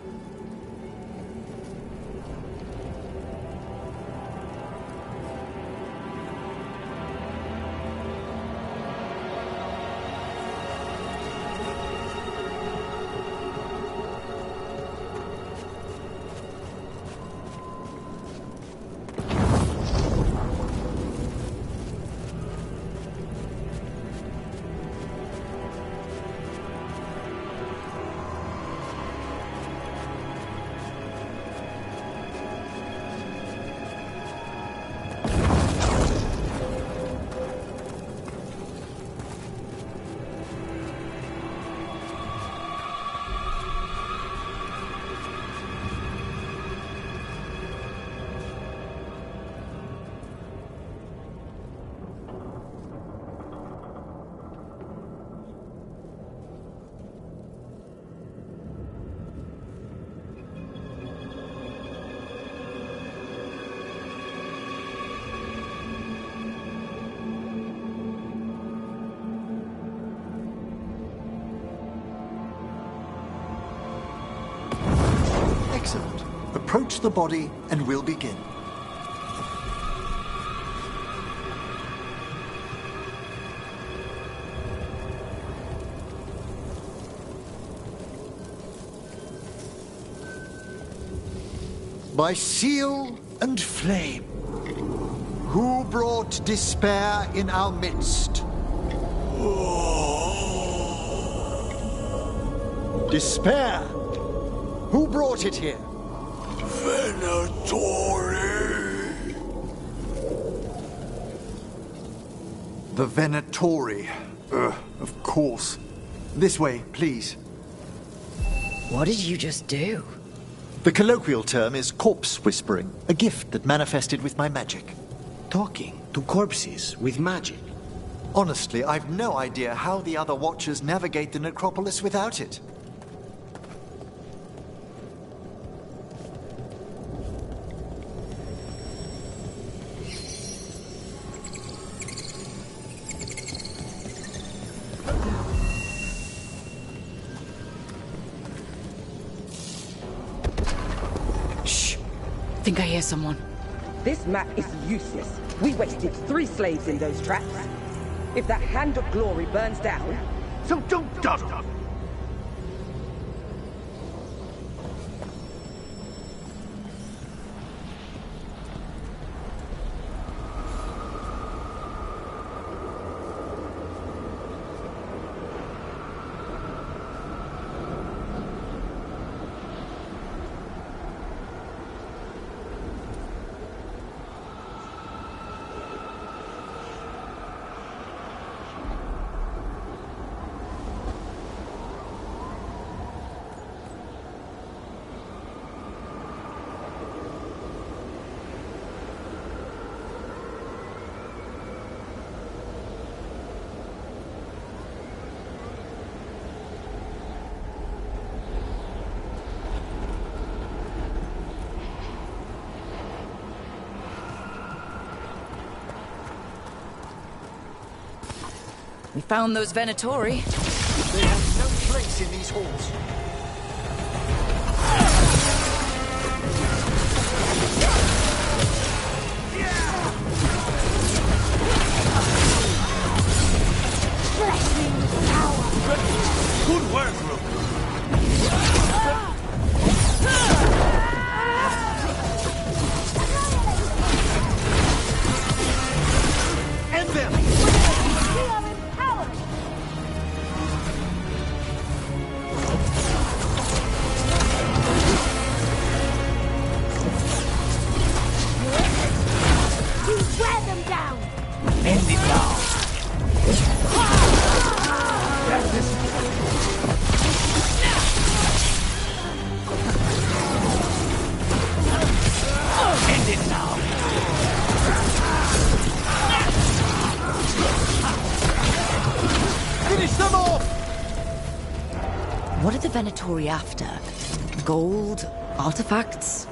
Excellent. Approach the body and we'll begin. By seal and flame, who brought despair in our midst? Despair! Who brought it here? Venatori! The Venatori. Of course. This way, please. What did you just do? The colloquial term is corpse whispering, a gift that manifested with my magic. Talking to corpses with magic? Honestly, I've no idea how the other Watchers navigate the necropolis without it. think I hear someone. This map is useless. We wasted 3 slaves in those traps. If that Hand of Glory burns down... So don't dawdle! We found those Venatori. They have no place in these halls. Good work, Rook. End them! Wear them down! End it now. That's this. End it now. Finish them off! What are the Venatori after? Gold? Artifacts?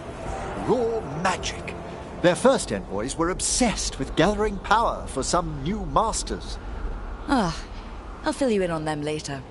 Raw magic. Their first envoys were obsessed with gathering power for some new masters. Ah, I'll fill you in on them later.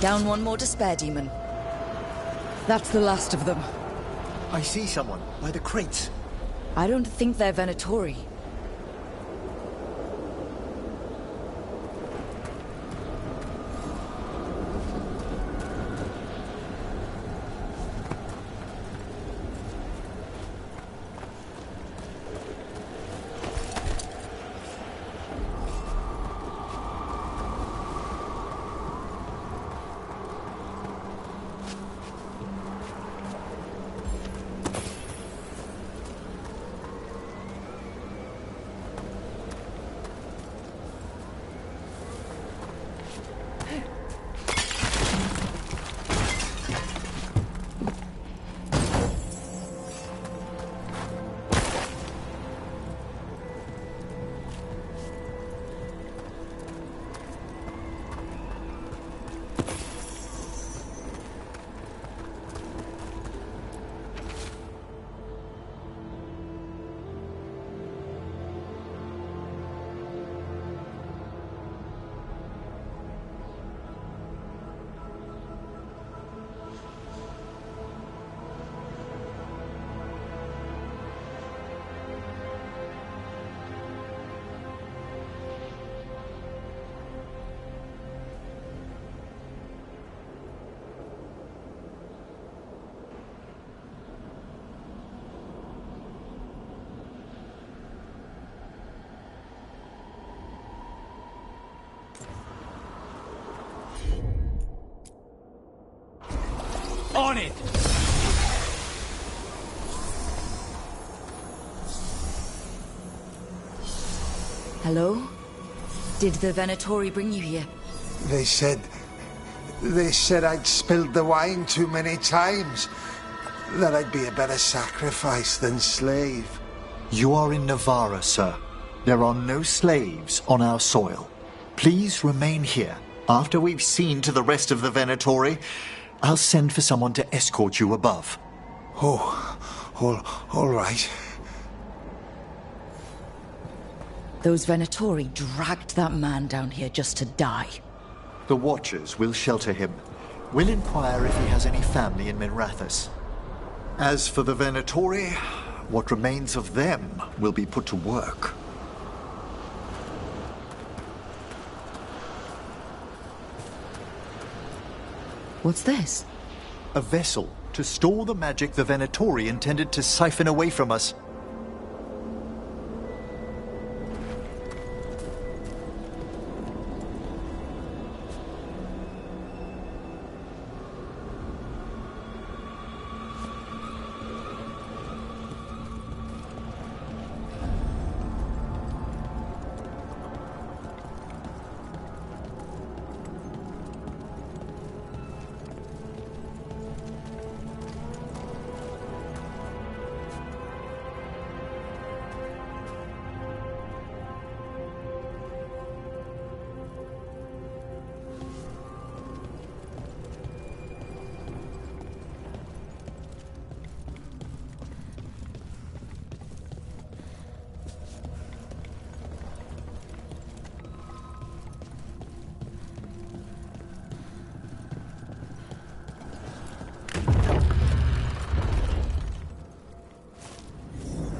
Down one more despair demon. That's the last of them. I see someone by the crates. I don't think they're Venatori. On it! Hello? Did the Venatori bring you here? They said I'd spilled the wine too many times. That I'd be a better sacrifice than slave. You are in Navarra, sir. There are no slaves on our soil. Please remain here. After we've seen to the rest of the Venatori, I'll send for someone to escort you above. All right. Those Venatori dragged that man down here just to die. The Watchers will shelter him. We'll inquire if he has any family in Minrathous. As for the Venatori, what remains of them will be put to work. What's this? A vessel to store the magic the Venatori intended to siphon away from us.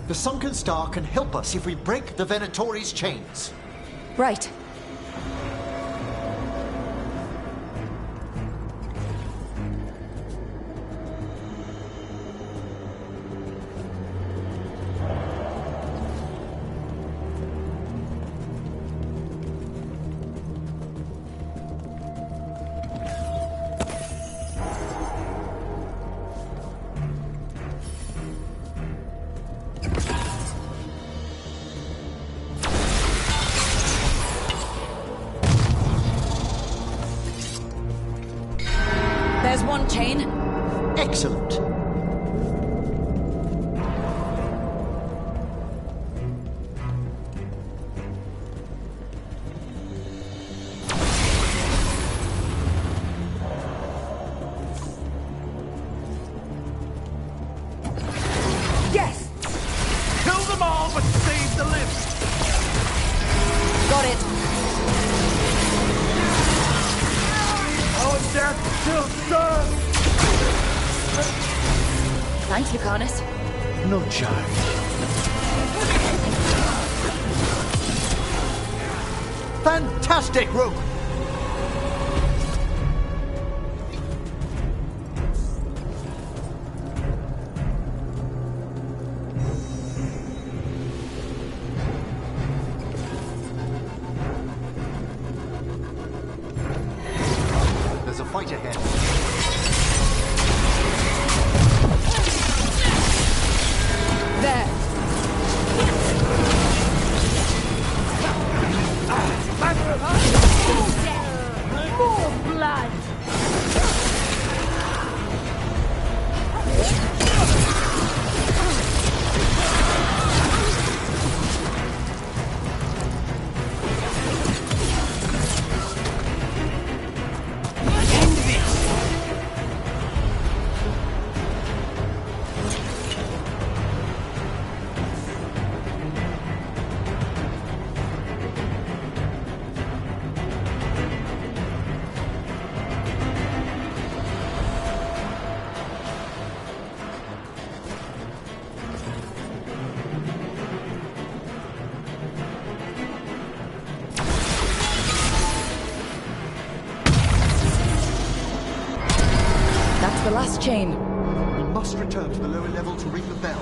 The sunken star can help us if we break the Venatori's chains. Right. Thanks, Lucanus. No charge. Fantastic, Rook! There's a fight ahead. There. More blood! That's the last chain. We must return to the lower level to ring the bell.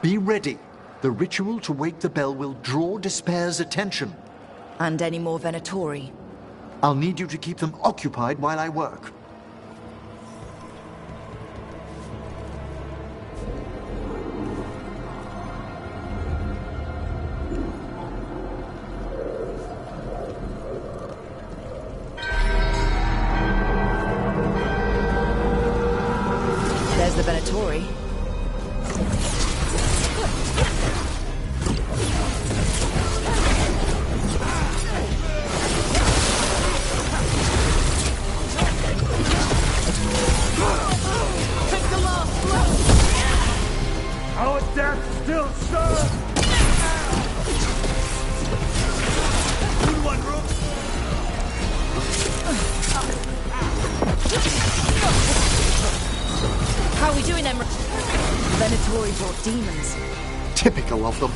Be ready. The ritual to wake the bell will draw Despair's attention. And any more Venatori? I'll need you to keep them occupied while I work. There's the Venatori. Our death still serves! Good one, Rook! How are we doing, Emerald? Venatori brought demons. Typical of them.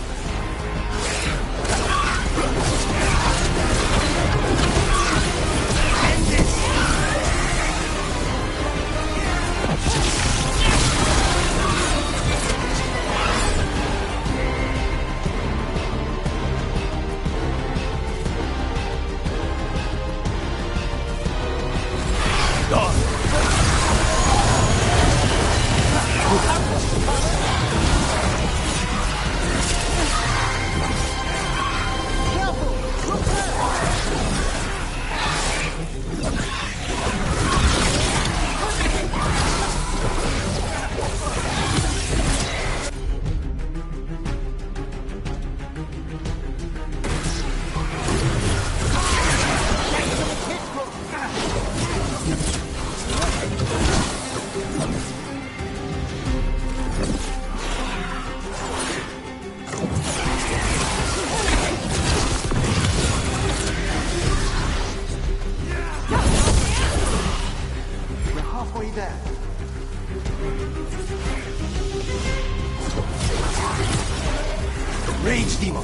Rage demon!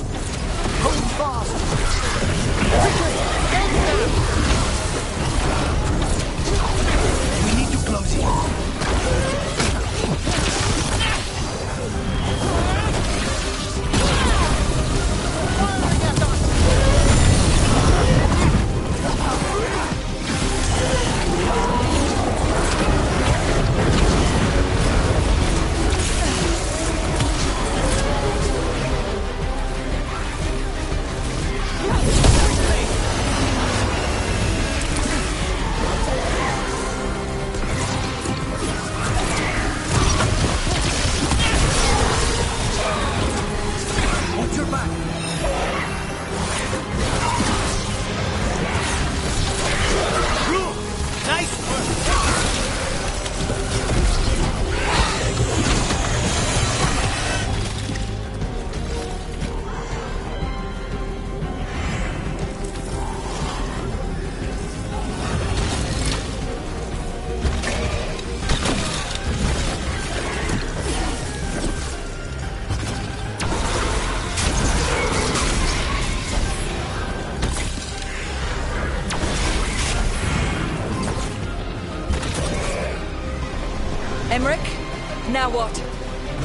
Hold fast! We need to close it. Emmerich, now what?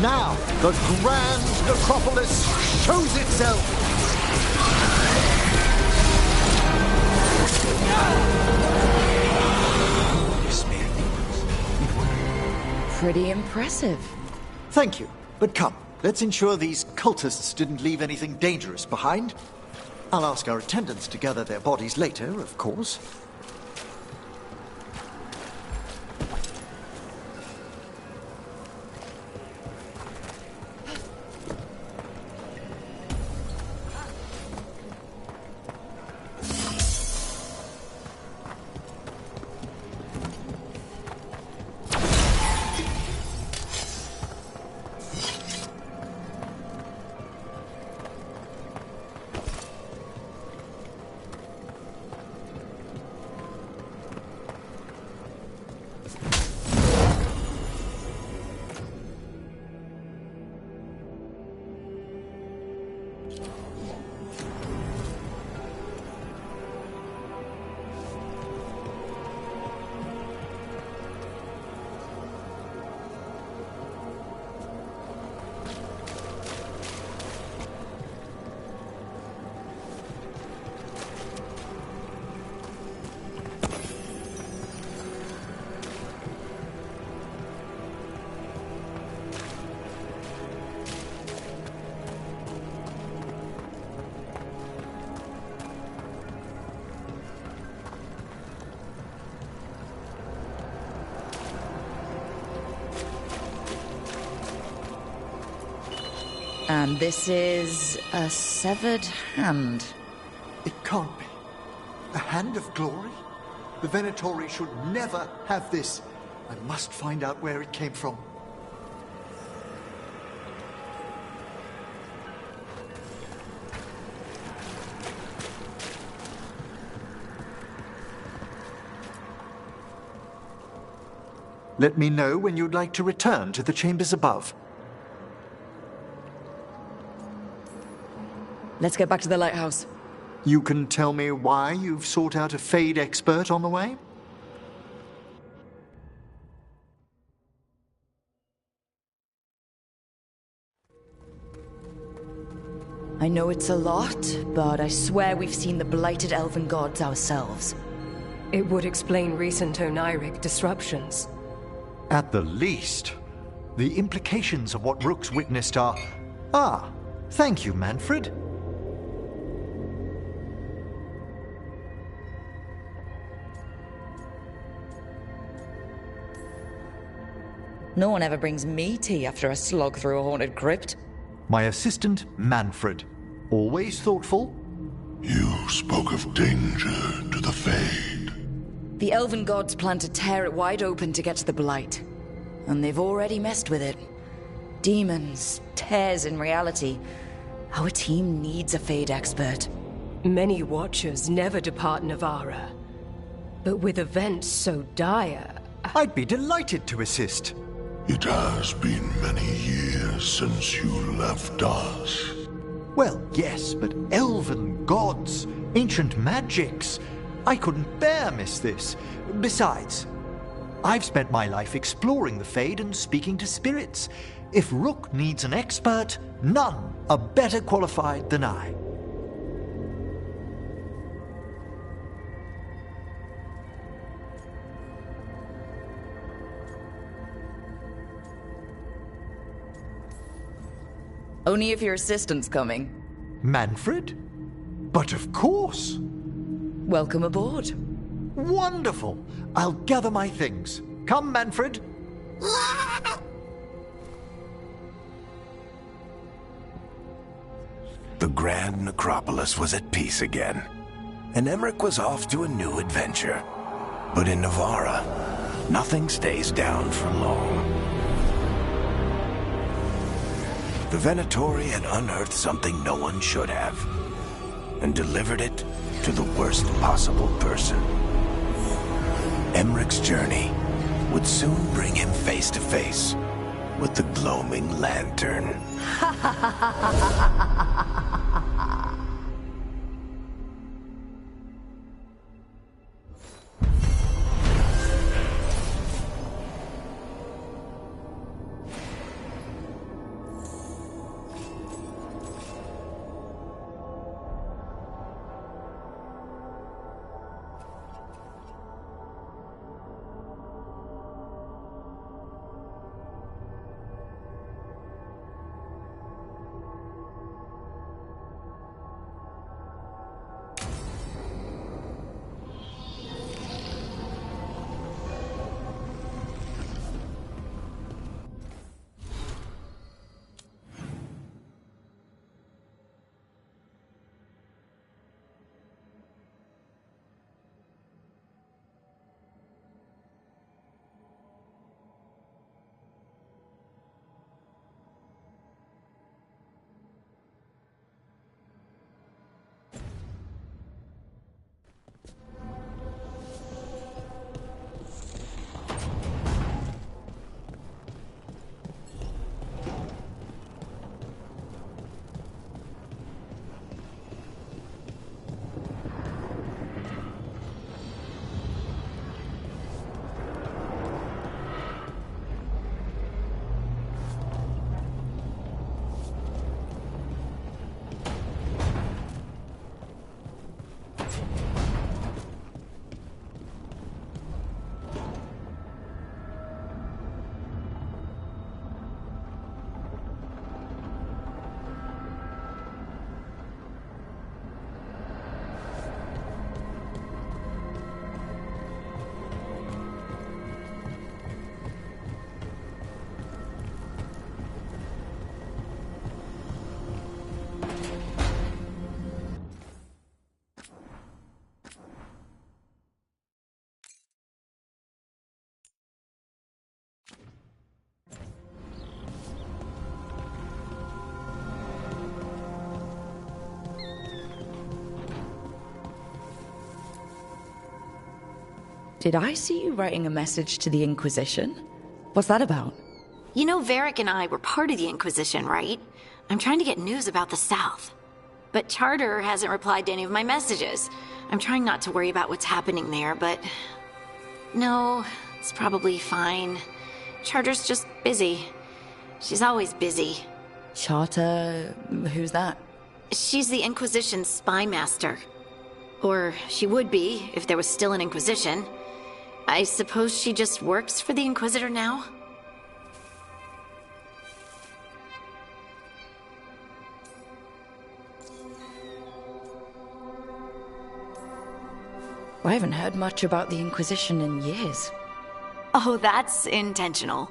Now, the grand necropolis shows itself! Pretty impressive. Thank you, but come, let's ensure these cultists didn't leave anything dangerous behind. I'll ask our attendants to gather their bodies later, of course. And this is a severed hand. It can't be. A hand of glory? The Venatori should never have this. I must find out where it came from. Let me know when you'd like to return to the chambers above. Let's get back to the lighthouse. You can tell me why you've sought out a Fade expert on the way? I know it's a lot, but I swear we've seen the blighted elven gods ourselves. It would explain recent Oniric disruptions. At the least. The implications of what Rook's witnessed are... Ah, thank you, Manfred. No one ever brings me tea after a slog through a haunted crypt. My assistant, Manfred. Always thoughtful. You spoke of danger to the Fade. The elven gods plan to tear it wide open to get to the Blight. And they've already messed with it. Demons, tears in reality. Our team needs a Fade expert. Many Watchers never depart Navara. But with events so dire... I'd be delighted to assist. It has been many years since you left us. Well, yes, but elven gods, ancient magics. I couldn't bear miss this. Besides, I've spent my life exploring the Fade and speaking to spirits. If Rook needs an expert, none are better qualified than I. Only if your assistant's coming. Manfred? But of course. Welcome aboard. Wonderful. I'll gather my things. Come, Manfred. The Grand Necropolis was at peace again, and Emmerich was off to a new adventure. But in Navara, nothing stays down for long. The Venatori had unearthed something no one should have, and delivered it to the worst possible person. Emmerich's journey would soon bring him face to face with the gloaming lantern. Did I see you writing a message to the Inquisition? What's that about? You know, Varric and I were part of the Inquisition, right? I'm trying to get news about the South. But Charter hasn't replied to any of my messages. I'm trying not to worry about what's happening there, but... No, it's probably fine. Charter's just busy. She's always busy. Charter? Who's that? She's the Inquisition's spy master. Or she would be, if there was still an Inquisition. I suppose she just works for the Inquisitor now? I haven't heard much about the Inquisition in years. Oh, that's intentional.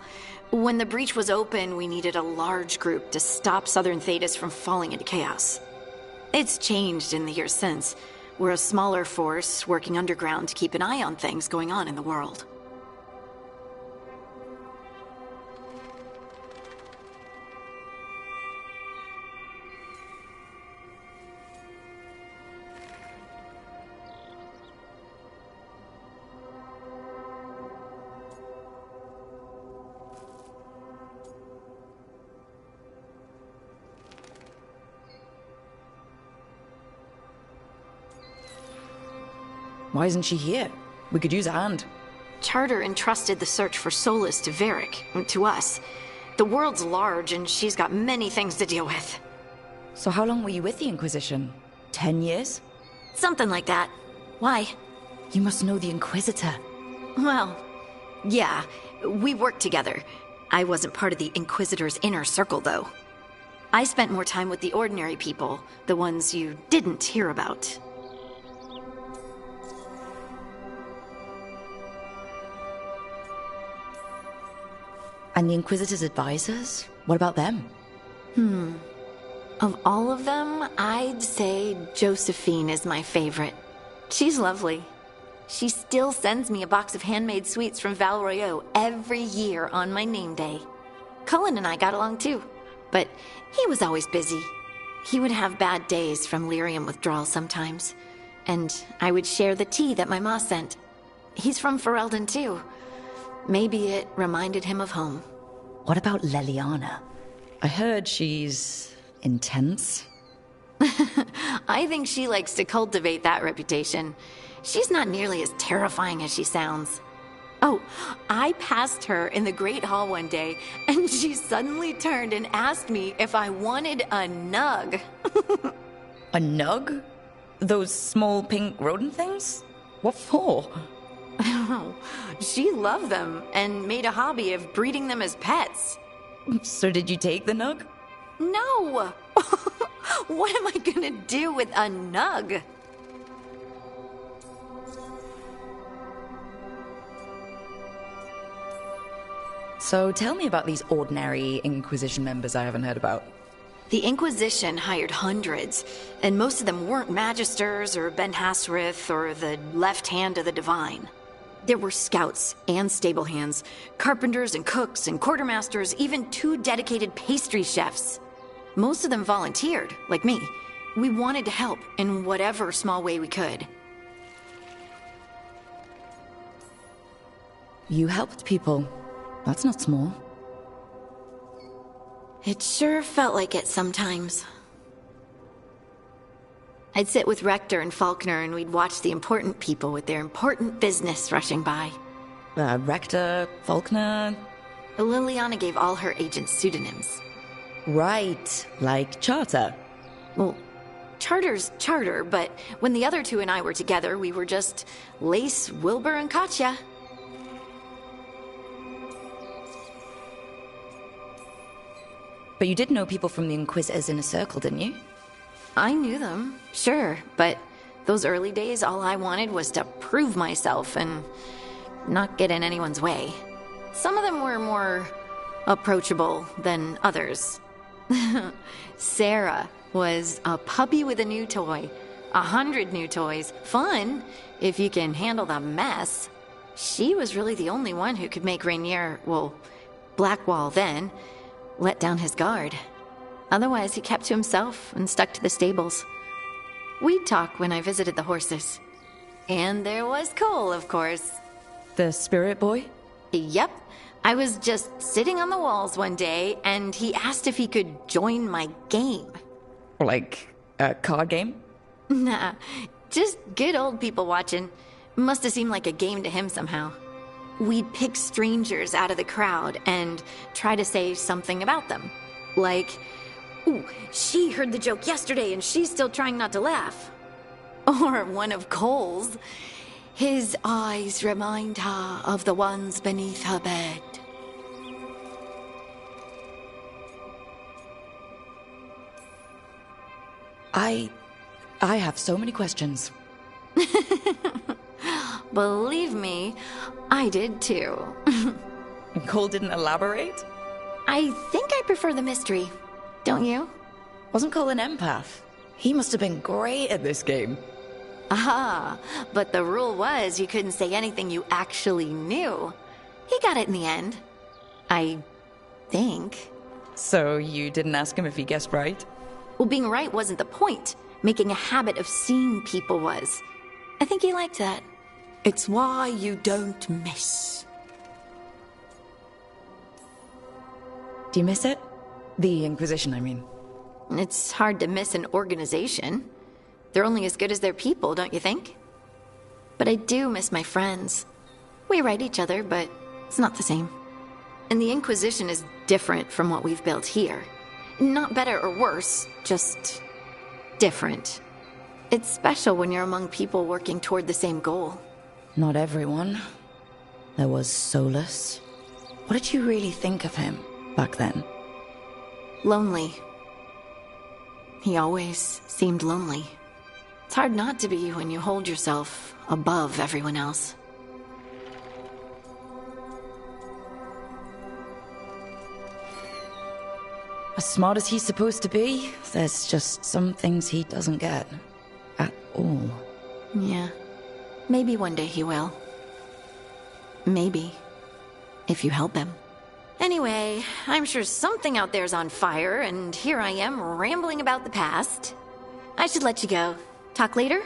When the breach was open, we needed a large group to stop Southern Thedas from falling into chaos. It's changed in the years since. We're a smaller force working underground to keep an eye on things going on in the world. Why isn't she here? We could use a hand. Charter entrusted the search for Solus to Varric, to us. The world's large and she's got many things to deal with. So how long were you with the Inquisition? 10 years? Something like that. Why? You must know the Inquisitor. Well, yeah, we worked together. I wasn't part of the Inquisitor's inner circle, though. I spent more time with the ordinary people, the ones you didn't hear about. And the Inquisitor's advisors? What about them? Of all of them, I'd say Josephine is my favorite. She's lovely. She still sends me a box of handmade sweets from Val Royeaux every year on my name day. Cullen and I got along too, but he was always busy. He would have bad days from lyrium withdrawal sometimes, and I would share the tea that my ma sent. He's from Ferelden too. Maybe it reminded him of home. What about Leliana? I heard she's intense. I think she likes to cultivate that reputation. She's not nearly as terrifying as she sounds. Oh, I passed her in the Great Hall one day, and she suddenly turned and asked me if I wanted a nug. A nug? Those small pink rodent things? What for? She loved them and made a hobby of breeding them as pets. So did you take the nug? No! What am I gonna do with a nug? So tell me about these ordinary Inquisition members I haven't heard about. The Inquisition hired hundreds, and most of them weren't Magisters or Ben Hasrith or the left hand of the Divine. There were scouts and stable hands, carpenters and cooks and quartermasters, even 2 dedicated pastry chefs. Most of them volunteered, like me. We wanted to help in whatever small way we could. You helped people. That's not small. It sure felt like it sometimes. I'd sit with Rector and Faulkner and we'd watch the important people with their important business rushing by. Rector, Faulkner... Liliana gave all her agents pseudonyms. Right, like Charter. Well, Charter's Charter, but when the other 2 and I were together, we were just Lace, Wilbur, and Katya. But you did know people from the Inquisitors Inner Circle, didn't you? I knew them, sure, but those early days, all I wanted was to prove myself and not get in anyone's way. Some of them were more approachable than others. Sarah was a puppy with a new toy. 100 new toys. Fun, if you can handle the mess. She was really the only one who could make Rainier, well, Blackwall then, let down his guard. Otherwise, he kept to himself and stuck to the stables. We'd talk when I visited the horses. And there was Cole, of course. The spirit boy? Yep. I was just sitting on the walls one day, and he asked if he could join my game. Like a card game? Nah, just good old people watching. Must have seemed like a game to him somehow. We'd pick strangers out of the crowd and try to say something about them. Like, ooh, she heard the joke yesterday and she's still trying not to laugh. Or one of Cole's. His eyes remind her of the ones beneath her bed. I have so many questions. Believe me, I did too. Cole didn't elaborate? I think I prefer the mystery. Don't you? Wasn't Cole an empath? He must have been great at this game. Ah, but the rule was you couldn't say anything you actually knew. He got it in the end. I think. So you didn't ask him if he guessed right? Well, being right wasn't the point. Making a habit of seeing people was. I think he liked that. It's why you don't miss. Do you miss it? The Inquisition, I mean. It's hard to miss an organization. They're only as good as their people, don't you think? But I do miss my friends. We write each other, but it's not the same. And the Inquisition is different from what we've built here. Not better or worse, just different. It's special when you're among people working toward the same goal. Not everyone. There was Solus. What did you really think of him back then? Lonely. He always seemed lonely. It's hard not to be when you hold yourself above everyone else. As smart as he's supposed to be, there's just some things he doesn't get. At all. Yeah. Maybe one day he will. Maybe. If you help him. Anyway, I'm sure something out there's on fire, and here I am rambling about the past. I should let you go. Talk later?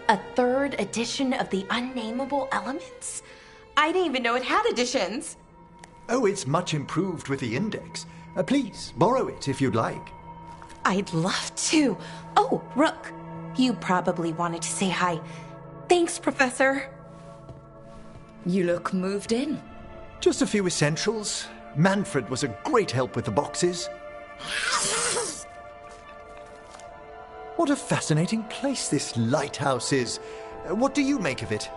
A third edition of the Unnameable Elements? I didn't even know it had editions. Oh, it's much improved with the index. Please, borrow it if you'd like. I'd love to. Oh, Rook, you probably wanted to say hi. Thanks, Professor. You look moved in. Just a few essentials. Manfred was a great help with the boxes. What a fascinating place this lighthouse is. What do you make of it?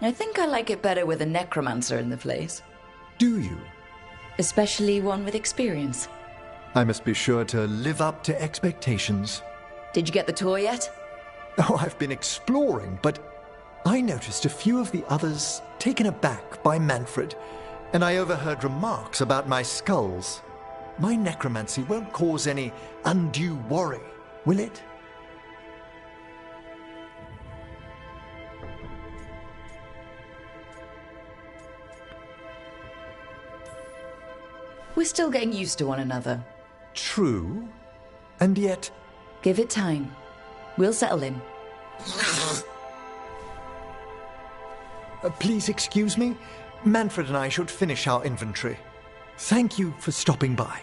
I think I like it better with a necromancer in the place. Do you? Especially one with experience. I must be sure to live up to expectations. Did you get the tour yet? Oh, I've been exploring, but I noticed a few of the others taken aback by Manfred, and I overheard remarks about my skulls. My necromancy won't cause any undue worry, will it? We're still getting used to one another. True, and yet... Give it time. We'll settle in. Please excuse me. Manfred and I should finish our inventory. Thank you for stopping by.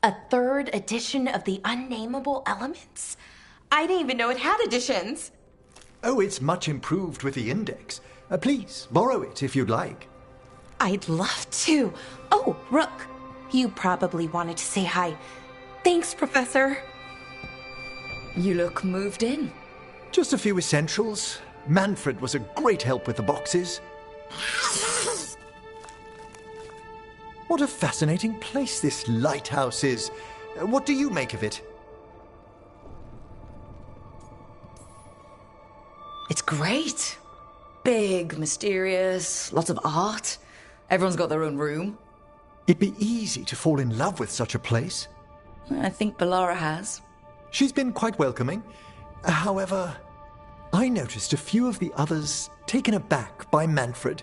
A third edition of the Unnameable Elements? I didn't even know it had editions. Oh, it's much improved with the index. Please, borrow it if you'd like. I'd love to. Oh, Rook, you probably wanted to say hi. Thanks, Professor. You look moved in. Just a few essentials. Manfred was a great help with the boxes. What a fascinating place this lighthouse is. What do you make of it? It's great. Big, mysterious, lots of art. Everyone's got their own room. It'd be easy to fall in love with such a place. I think Bellara has. She's been quite welcoming. However, I noticed a few of the others taken aback by Manfred,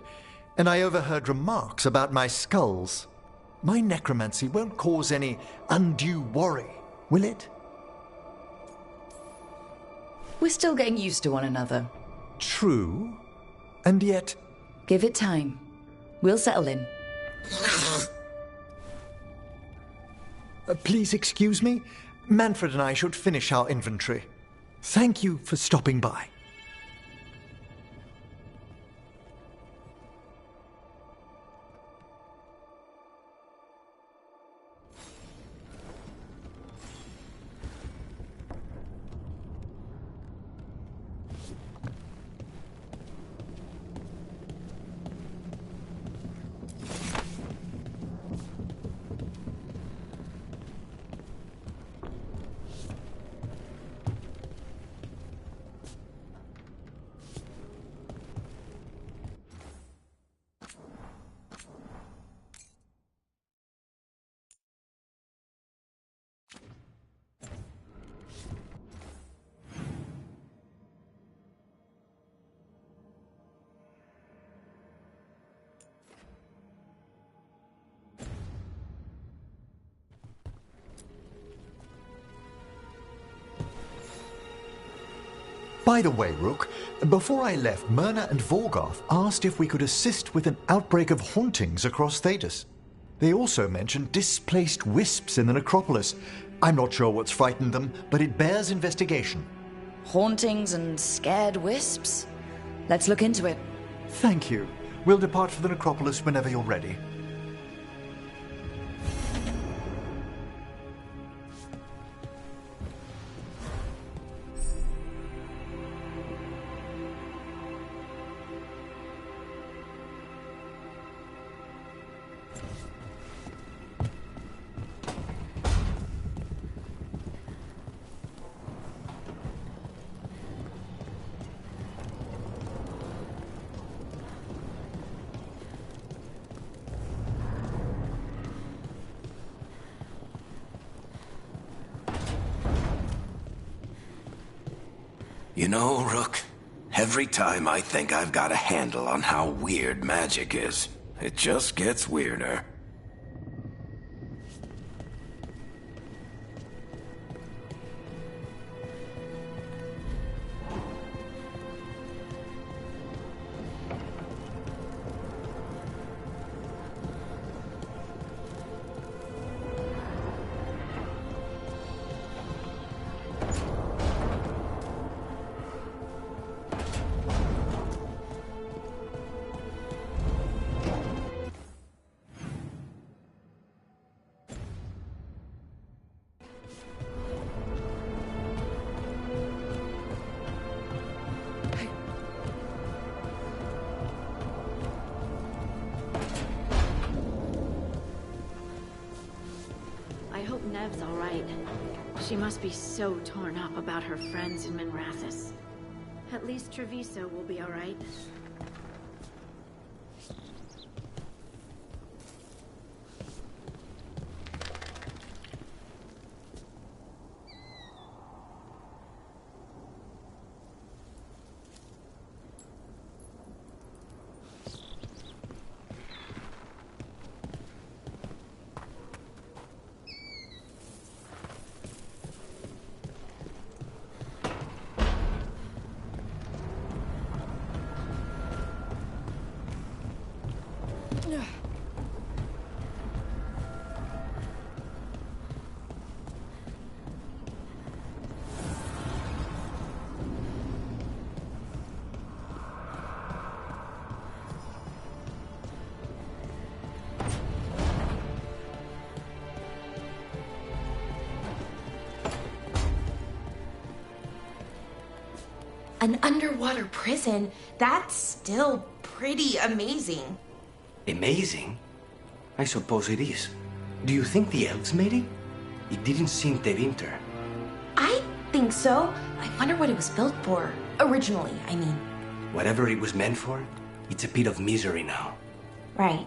and I overheard remarks about my skulls. My necromancy won't cause any undue worry, will it? We're still getting used to one another. True, and yet... Give it time. We'll settle in. Please excuse me. Manfred and I should finish our inventory. Thank you for stopping by. By the way, Rook, before I left, Myrna and Vorgoth asked if we could assist with an outbreak of hauntings across Thedas. They also mentioned displaced wisps in the necropolis. I'm not sure what's frightened them, but it bears investigation. Hauntings and scared wisps? Let's look into it. Thank you. We'll depart for the necropolis whenever you're ready. You know, Rook, every time I think I've got a handle on how weird magic is, it just gets weirder. Ev's all right. She must be so torn up about her friends in Minrathous. At least Treviso will be all right. An underwater prison? That's still pretty amazing. Amazing? I suppose it is. Do you think the elves made it? It didn't seem to winter. I think so. I wonder what it was built for. Originally, I mean. Whatever it was meant for, it's a pit of misery now. Right.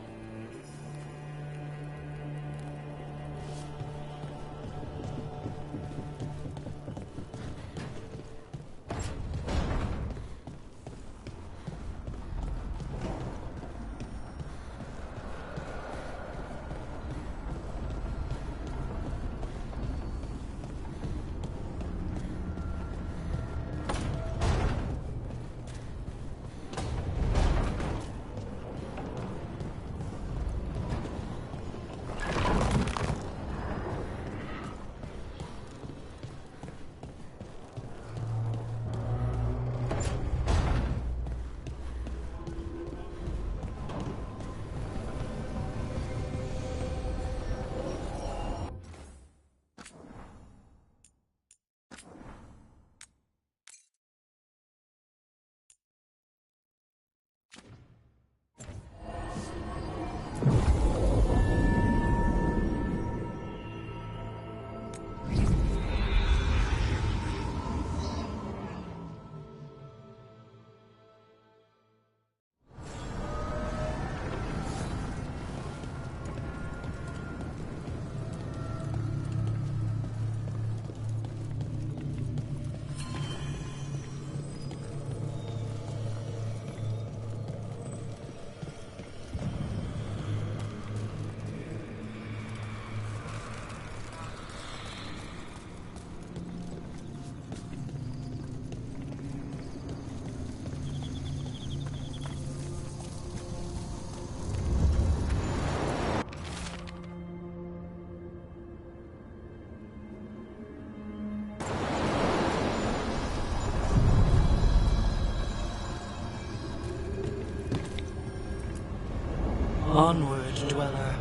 Onward, dweller.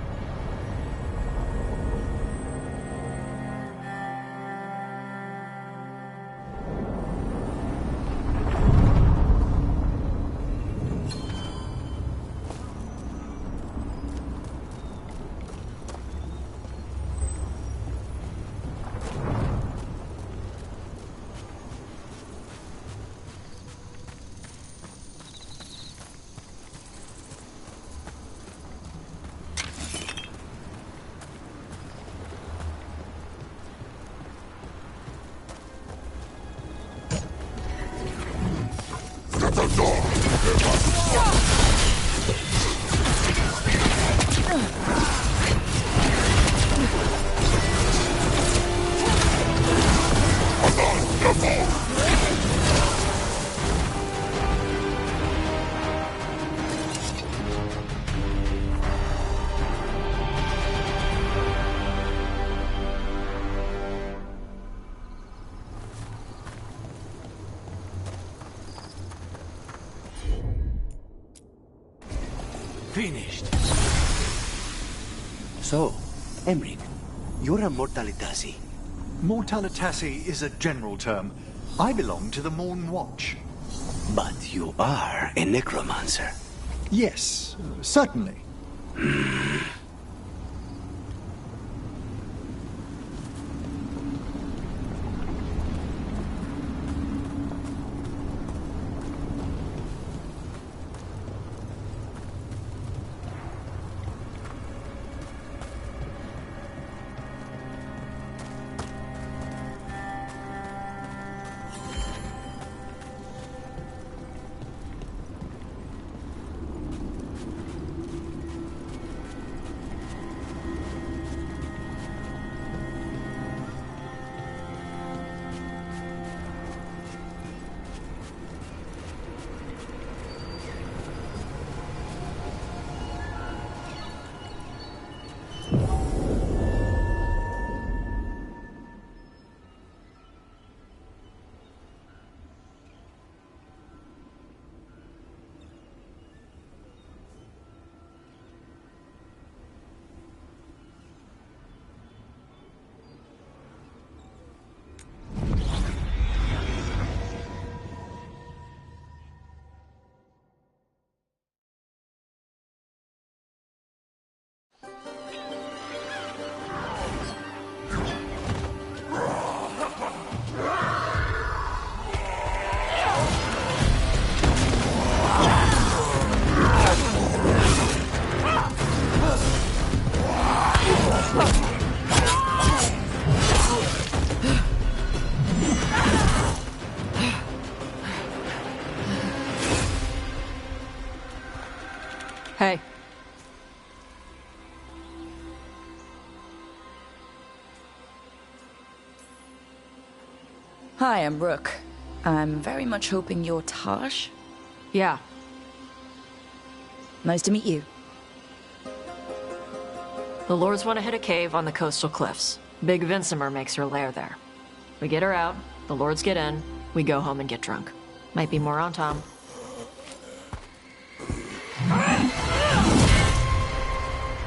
Finished. So, Emric, you're a Mortalitasi. Mortalitasi is a general term. I belong to the Morn Watch. But you are a necromancer. Yes, certainly. Hi, I'm Rook. I'm very much hoping you're Taj? Yeah. Nice to meet you. The Lords want to hit a cave on the coastal cliffs. Big Vinsimer makes her lair there. We get her out, the Lords get in, we go home and get drunk. Might be more on Tom.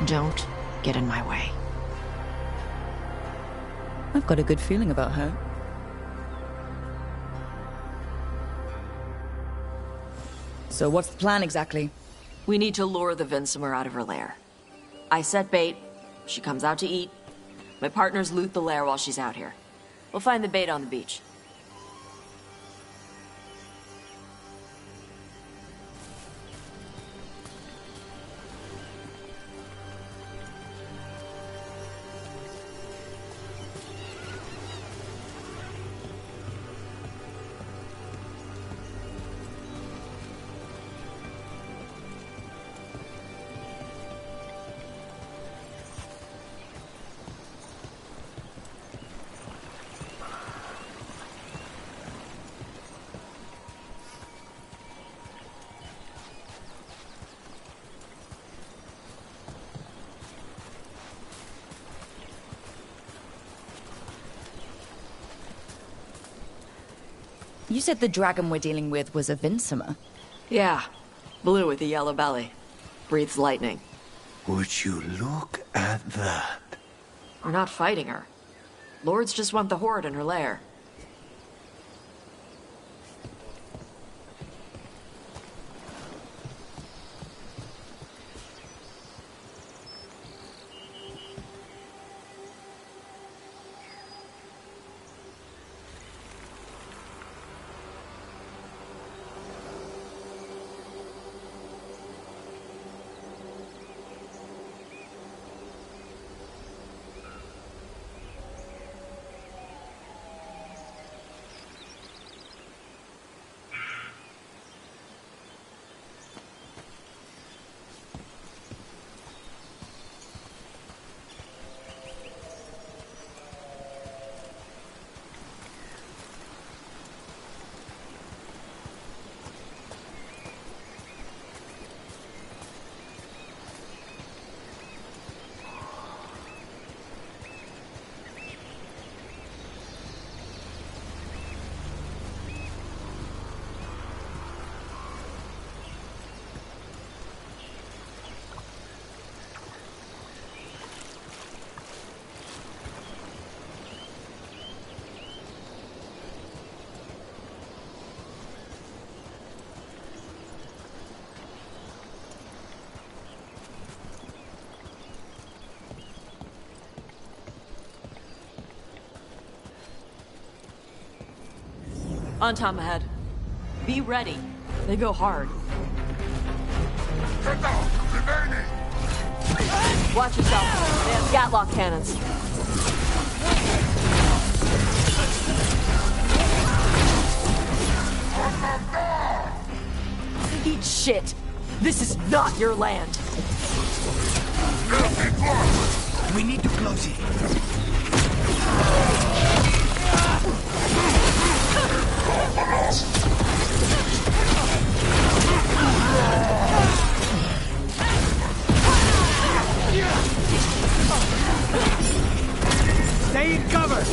Don't get in my way. I've got a good feeling about her. So what's the plan exactly? We need to lure the Vinsimer out of her lair. I set bait, she comes out to eat. My partners loot the lair while she's out here. We'll find the bait on the beach. You said the dragon we're dealing with was a Vinsimer? Yeah. Blue with a yellow belly. Breathes lightning. Would you look at that? We're not fighting her. Lords just want the horde in her lair. On Tom ahead. Be ready. They go hard. Watch yourself. They have Gatlock cannons. Eat shit. This is not your land. We need to close it. Stay in cover!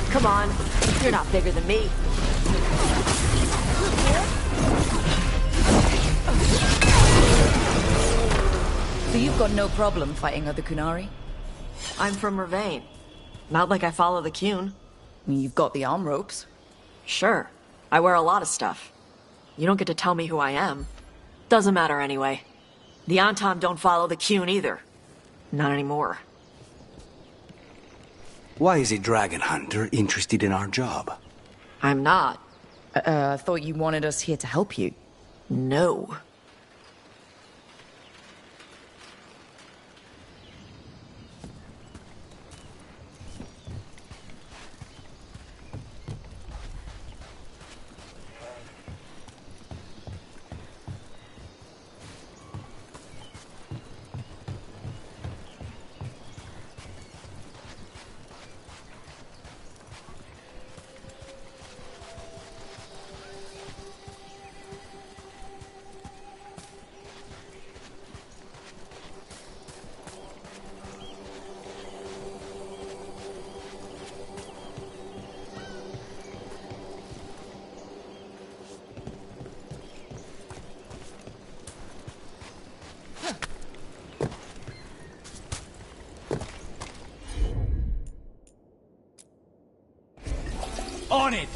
Come on, you're not bigger than me. So you've got no problem fighting other Kunari? I'm from Ravane. Not like I follow the Qun. I mean, you've got the arm ropes. Sure. I wear a lot of stuff. You don't get to tell me who I am. Doesn't matter anyway. The Antom don't follow the Qun either. Not anymore. Why is a dragon hunter interested in our job? I'm not. I thought you wanted us here to help you. No. On it!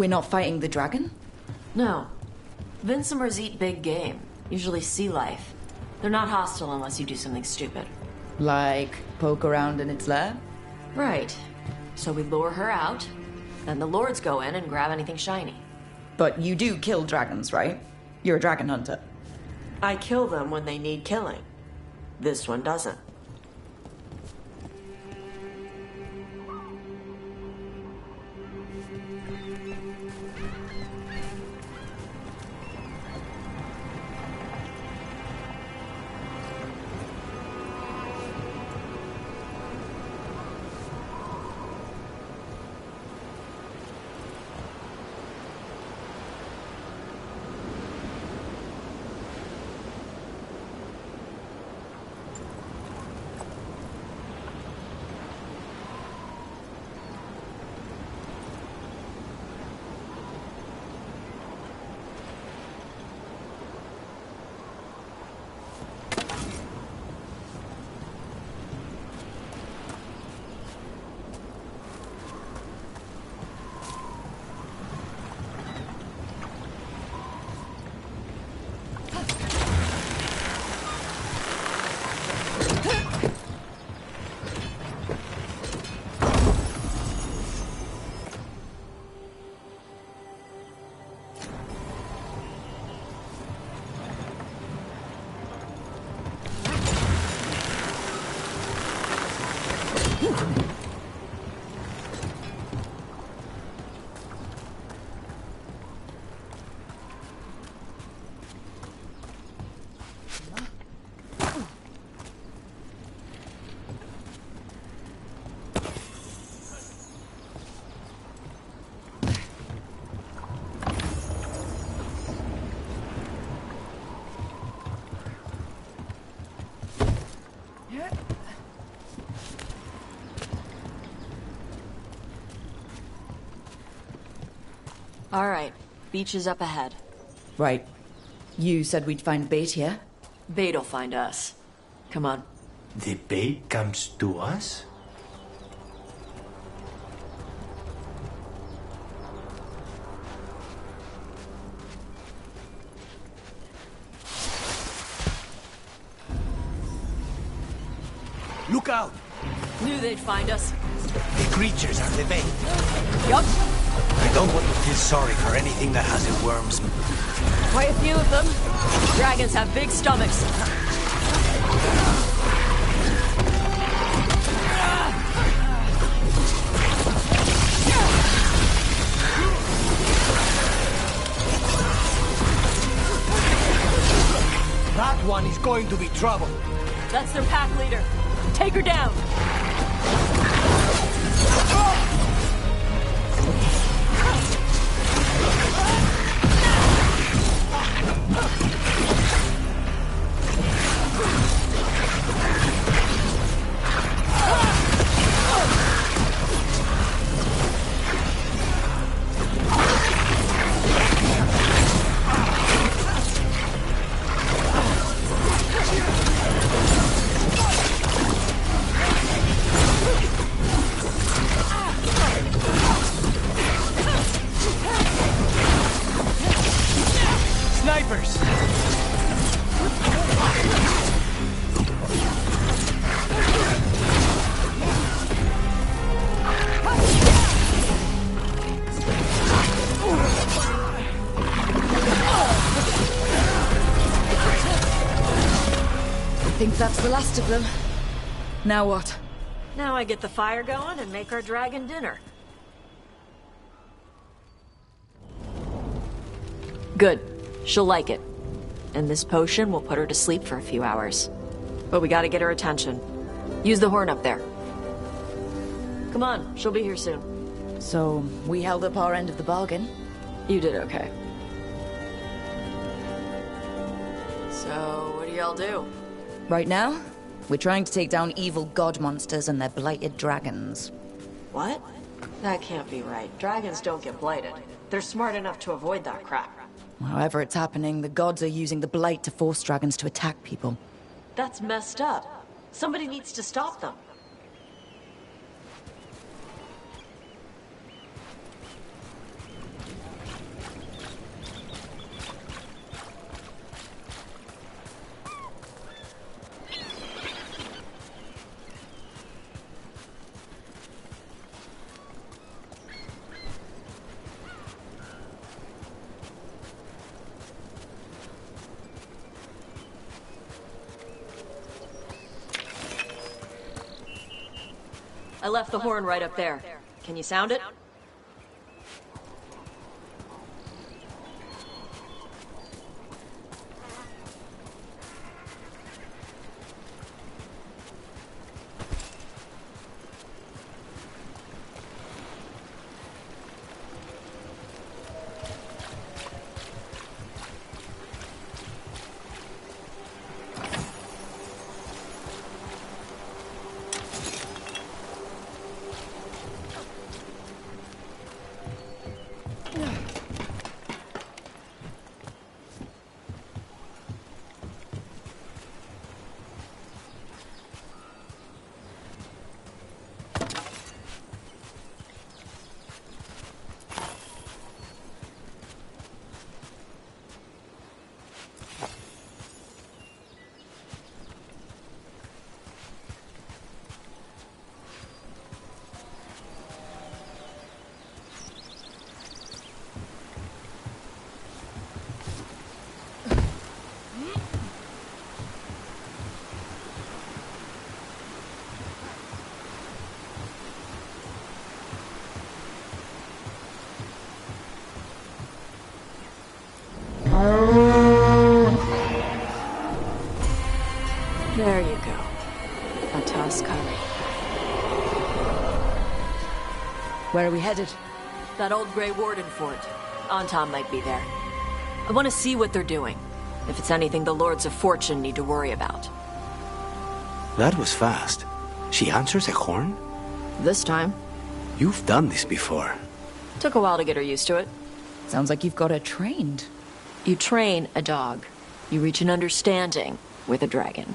We're not fighting the dragon? No. Vincimers eat big game, usually sea life. They're not hostile unless you do something stupid. Like poke around in its lair? Right. So we lure her out, then the lords go in and grab anything shiny. But you do kill dragons, right? You're a dragon hunter. I kill them when they need killing. This one doesn't. Alright, beach is up ahead. Right. You said we'd find bait here? Bait'll find us. Come on. The bait comes to us? Look out! Knew they'd find us. The creatures are the bait. Yup. I don't want to feel sorry for anything that hasn't worms. Quite a few of them. Dragons have big stomachs. That one is going to be trouble. That's their pack leader. Take her down. Snipers! I think that's the last of them. Now what? Now I get the fire going and make our dragon dinner. Good. She'll like it. And this potion will put her to sleep for a few hours. But we gotta get her attention. Use the horn up there. Come on, she'll be here soon. So, we held up our end of the bargain? You did okay. So, what do y'all do? Right now, we're trying to take down evil god monsters and their blighted dragons. What? That can't be right. Dragons don't get blighted. They're smart enough to avoid that crap. However it's happening, the gods are using the blight to force dragons to attack people. That's messed up. Somebody needs to stop them. I left the horn right up there. Can you sound it? There you go. A Czasami. Where are we headed? That old Grey Warden fort. Anton might be there. I want to see what they're doing. If it's anything the Lords of Fortune need to worry about. That was fast. She answers a horn? This time. You've done this before. Took a while to get her used to it. Sounds like you've got her trained. You train a dog. You reach an understanding with a dragon.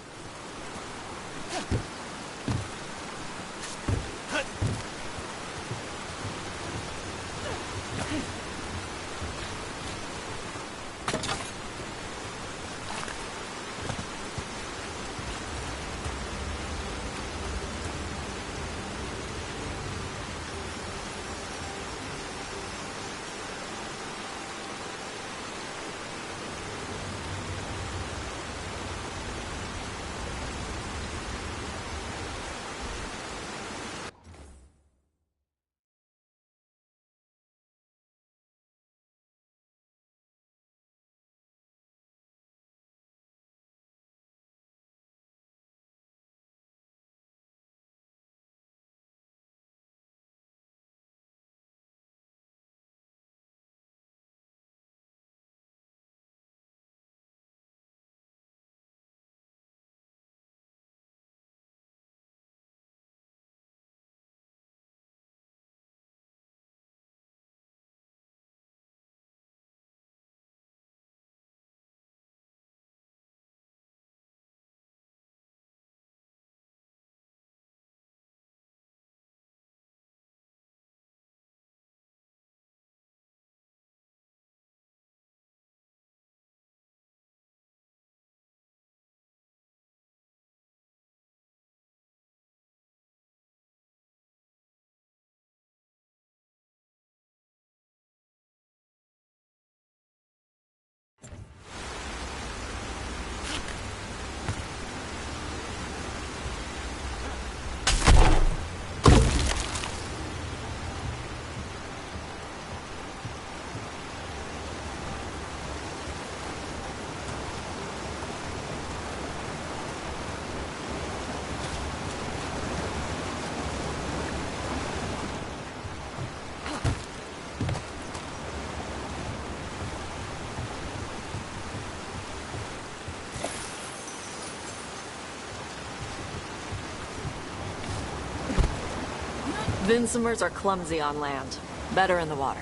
Vinsomers are clumsy on land, better in the water.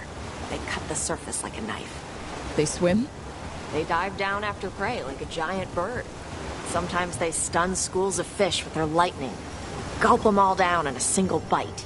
They cut the surface like a knife. They swim? They dive down after prey like a giant bird. Sometimes they stun schools of fish with their lightning. Gulp them all down in a single bite.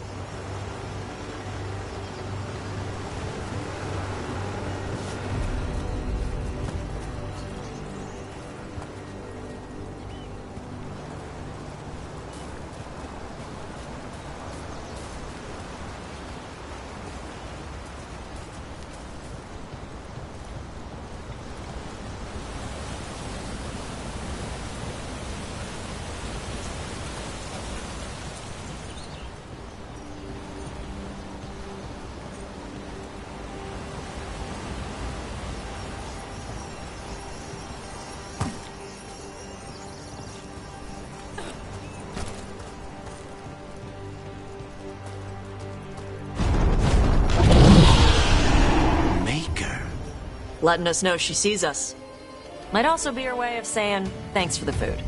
Letting us know she sees us. Might also be her way of saying thanks for the food.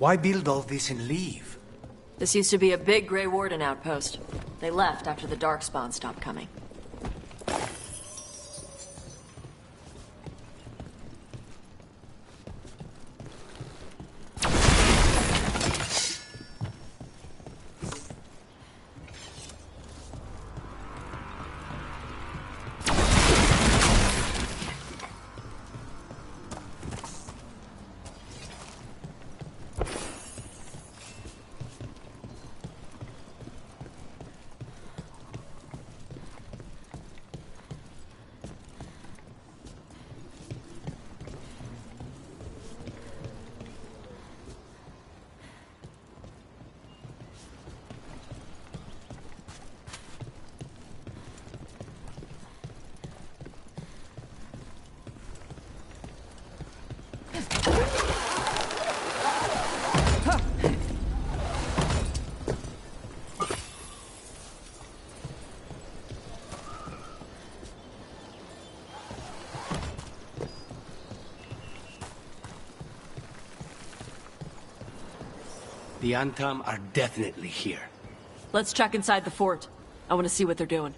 Why build all this and leave? This used to be a big Grey Warden outpost. They left after the Darkspawn stopped coming. The Antam are definitely here. Let's check inside the fort. I want to see what they're doing.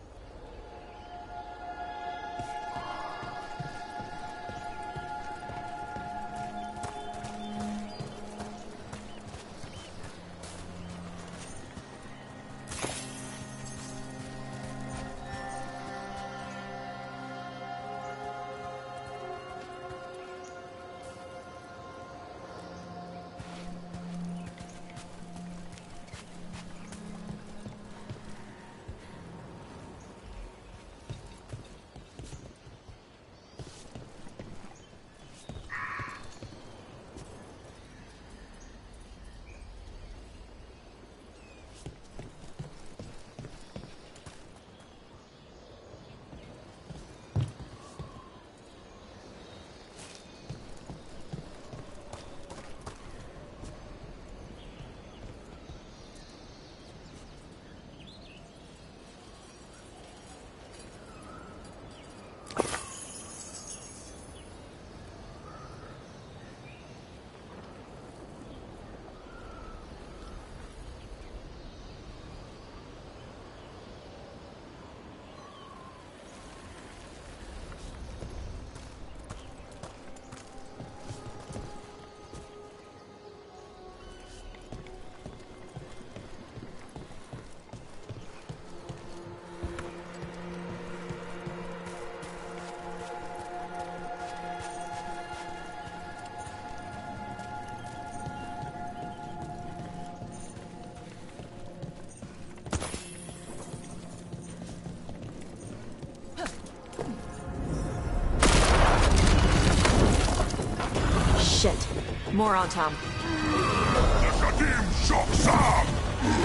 Shit. More on Tom.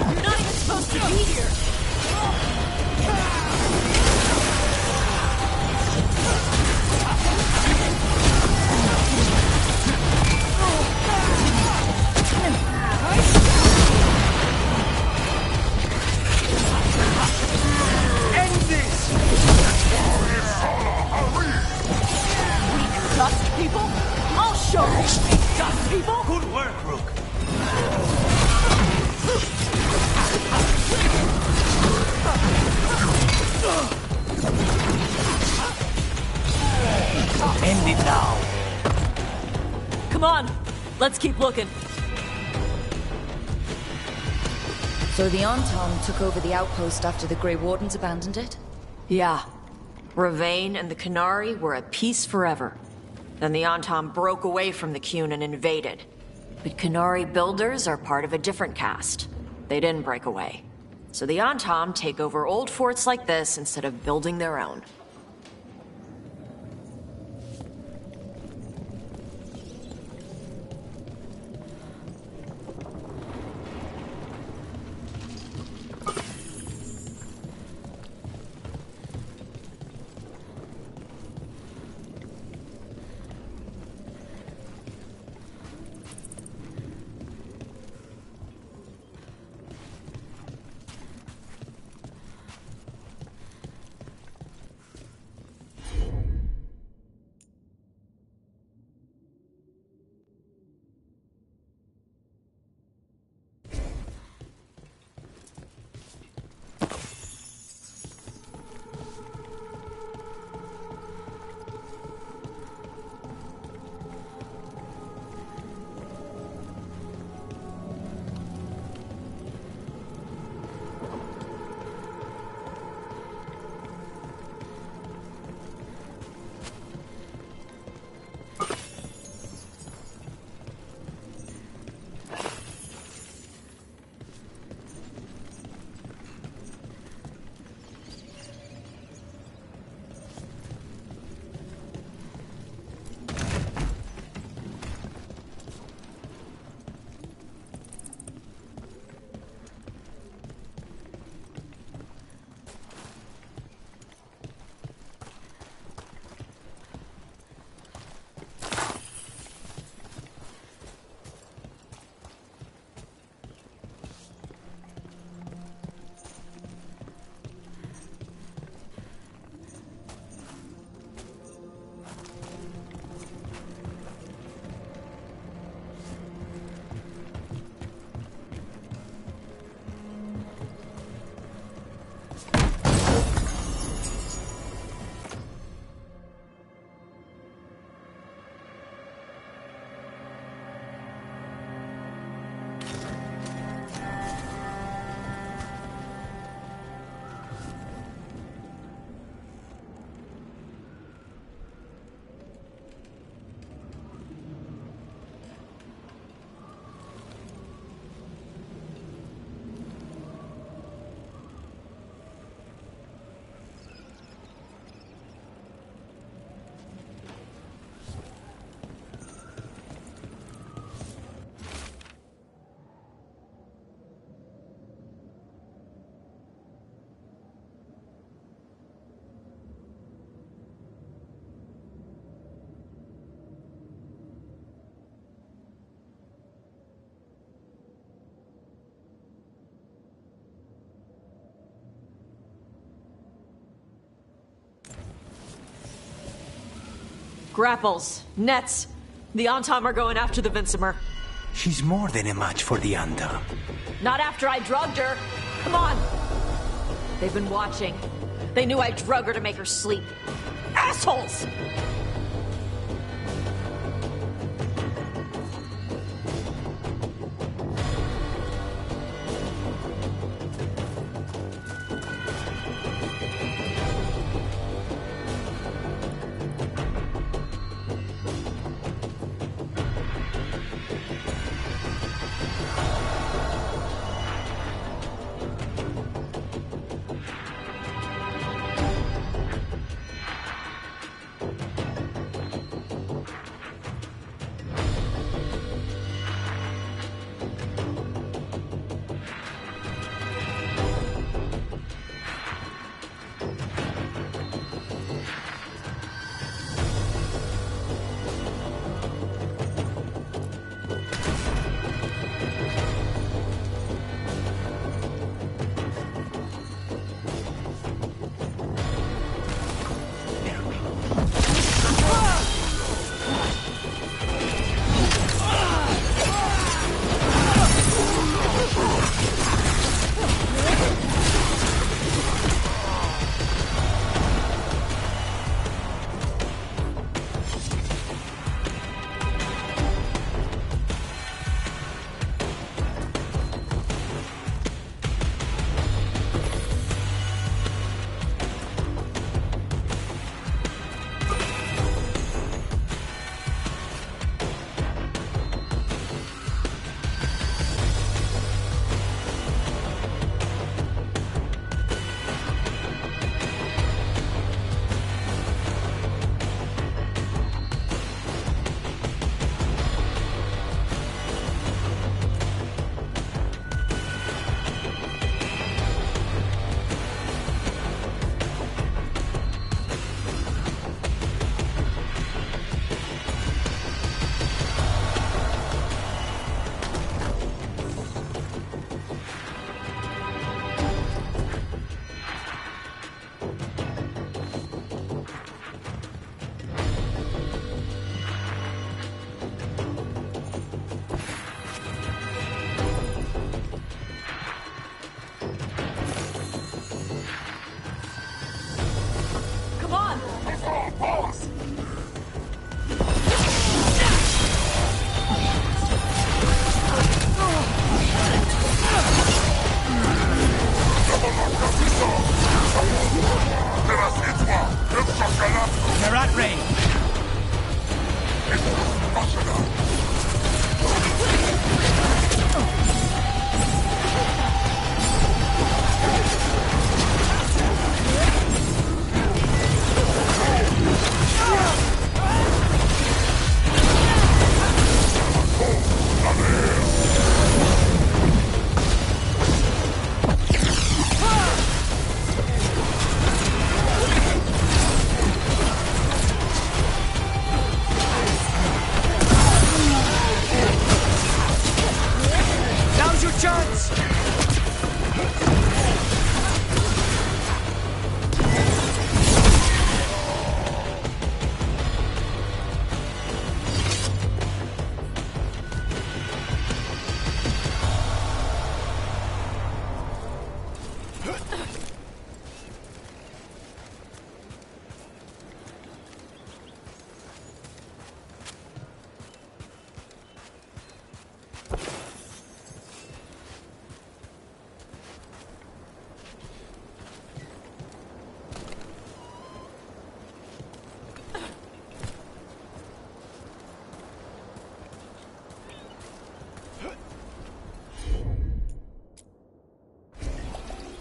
You're not even supposed to be here! End this! Dust people? I'll show you! Dust people? Good work, Rook. End it now. Come on, let's keep looking. So the Antam took over the outpost after the Grey Wardens abandoned it? Yeah. Ravane and the Kanare were at peace forever. Then the Antam broke away from the Qun and invaded. But Kanare builders are part of a different caste. They didn't break away. So the Antam take over old forts like this instead of building their own. Grapples. Nets. The Antom are going after the Vincemer. She's more than a match for the Antom. Not after I drugged her. Come on. They've been watching. They knew I drug her to make her sleep. Assholes!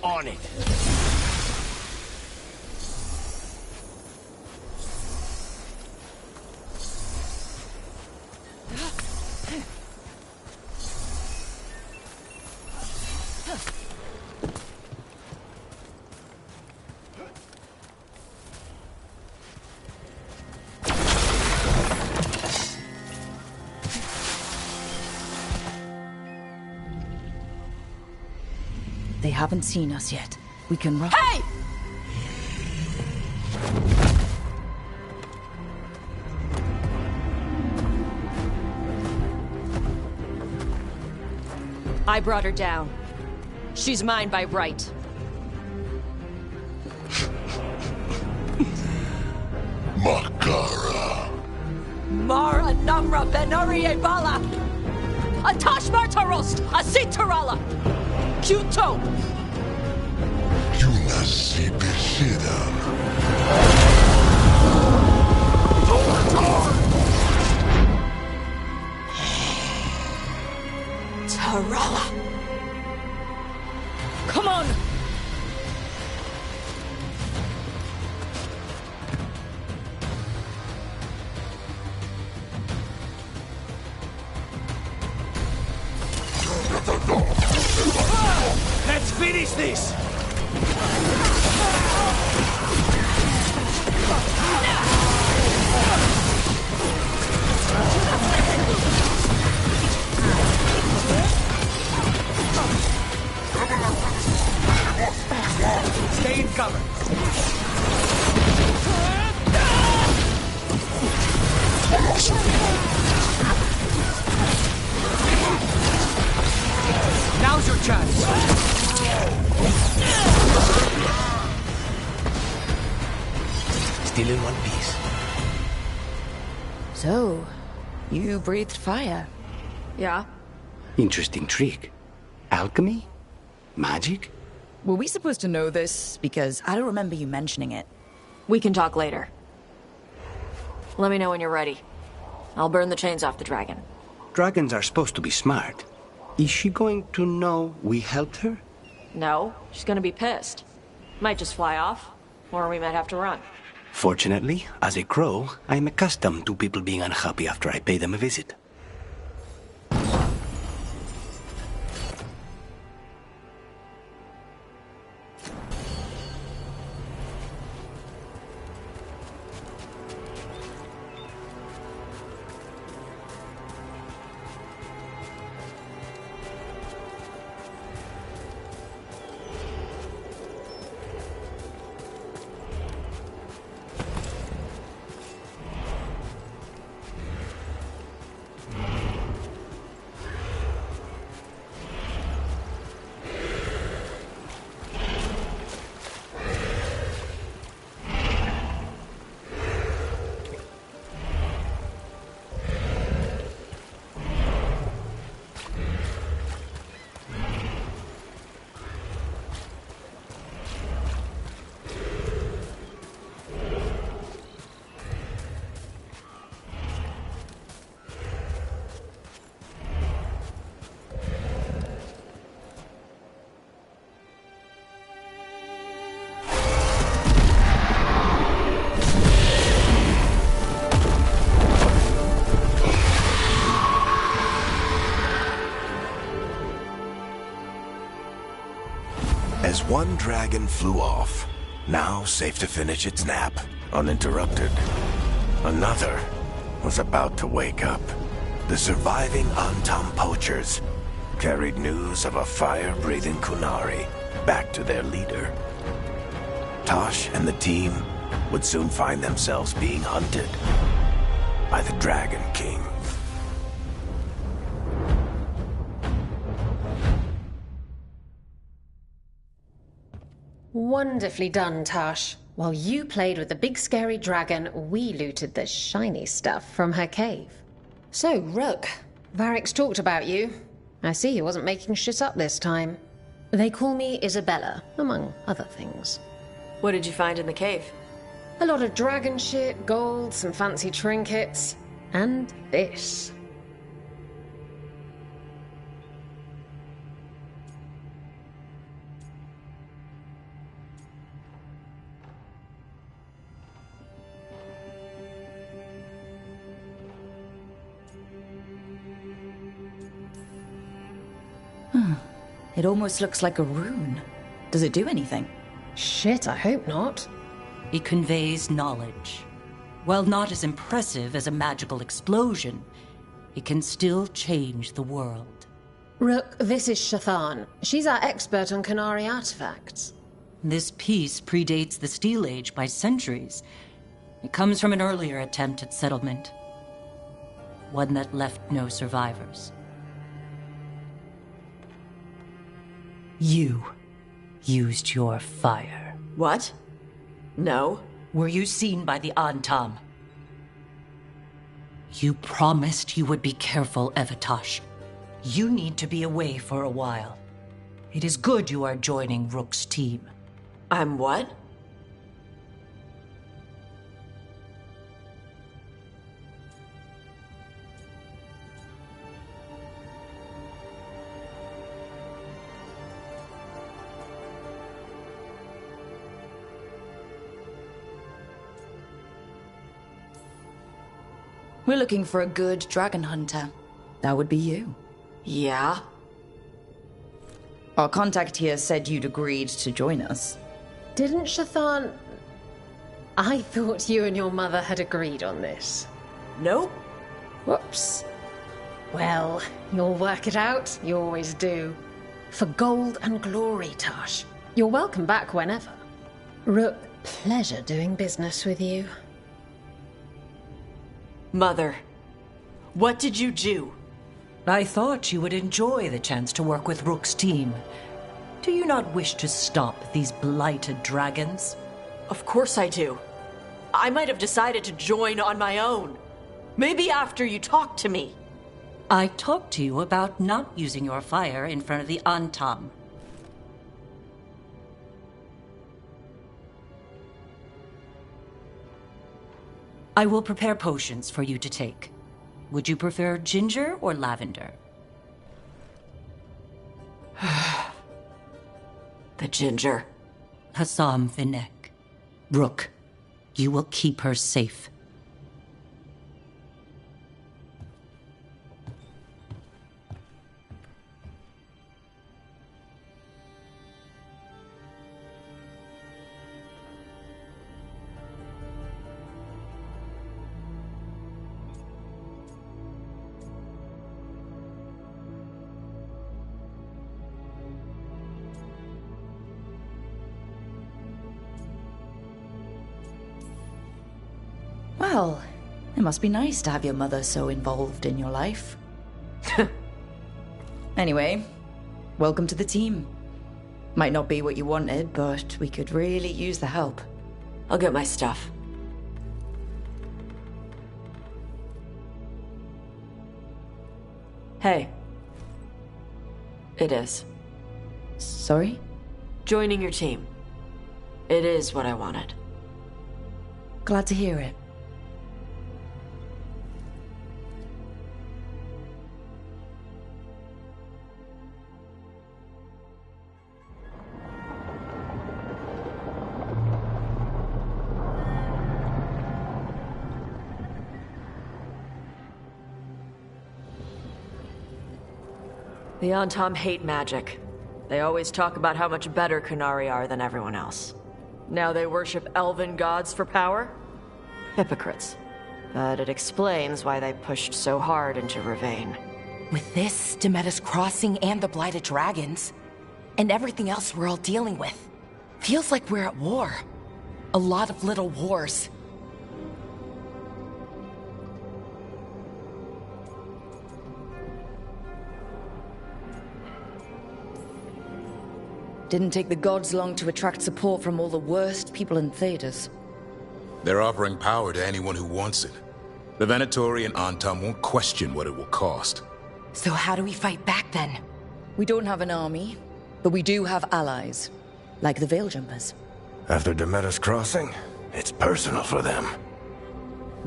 On it. They haven't seen us yet. We can run. Hey! I brought her down. She's mine by right. Makara. Mara Namra Benarie Bala! Atash Martarost! Asitarala! Kyuto! Yunasibishida. Tarala! Come on! Let's finish this! Stay in cover. Now's your chance. Still in one piece. So, you breathed fire. Yeah? Interesting trick. Alchemy? Magic? Were we supposed to know this? Because I don't remember you mentioning it. We can talk later. Let me know when you're ready. I'll burn the chains off the dragon. Dragons are supposed to be smart. Is she going to know we helped her? No, she's gonna be pissed. Might just fly off, or we might have to run. Fortunately, as a crow, I'm accustomed to people being unhappy after I pay them a visit. As one dragon flew off, now safe to finish its nap, uninterrupted, another was about to wake up. The surviving Antam poachers carried news of a fire-breathing Kunari back to their leader. Tosh and the team would soon find themselves being hunted by the Dragon King. Wonderfully done, Tosh. While you played with the big scary dragon, we looted the shiny stuff from her cave. So, Rook, Varric's talked about you. I see he wasn't making shit up this time. They call me Isabella, among other things. What did you find in the cave? A lot of dragon shit, gold, some fancy trinkets, and this. It almost looks like a rune. Does it do anything? Shit, I hope not. It conveys knowledge. While not as impressive as a magical explosion, it can still change the world. Rook, this is Shathan. She's our expert on Kanari artifacts. This piece predates the Steel Age by centuries. It comes from an earlier attempt at settlement. One that left no survivors. You used your fire. What? No. Were you seen by the Antam? You promised you would be careful, Evatosh. You need to be away for a while. It is good you are joining Rook's team. I'm what? We're looking for a good dragon hunter. That would be you. Yeah? Our contact here said you'd agreed to join us. Didn't Shathan... I thought you and your mother had agreed on this. Nope. Whoops. Well, you'll work it out. You always do. For gold and glory, Tosh. You're welcome back whenever. Rook, pleasure doing business with you. Mother, what did you do? I thought you would enjoy the chance to work with Rook's team. Do you not wish to stop these blighted dragons? Of course I do. I might have decided to join on my own. Maybe after you talked to me. I talked to you about not using your fire in front of the Antam. I will prepare potions for you to take. Would you prefer ginger or lavender? The ginger. Hassam Vinek. Rook, you will keep her safe. Well, it must be nice to have your mother so involved in your life. Anyway, welcome to the team. Might not be what you wanted, but we could really use the help. I'll get my stuff. Hey. It is. Sorry? Joining your team. It is what I wanted. Glad to hear it. The Antam hate magic. They always talk about how much better Kunari are than everyone else. Now they worship elven gods for power? Hypocrites. But it explains why they pushed so hard into Ravain. With this, Demeter's Crossing and the Blighted Dragons, and everything else we're all dealing with, feels like we're at war. A lot of little wars. Didn't take the gods long to attract support from all the worst people in Thedas. They're offering power to anyone who wants it. The Venatori and Antam won't question what it will cost. So how do we fight back then? We don't have an army, but we do have allies. Like the Veil Jumpers. After Demeter's Crossing, it's personal for them.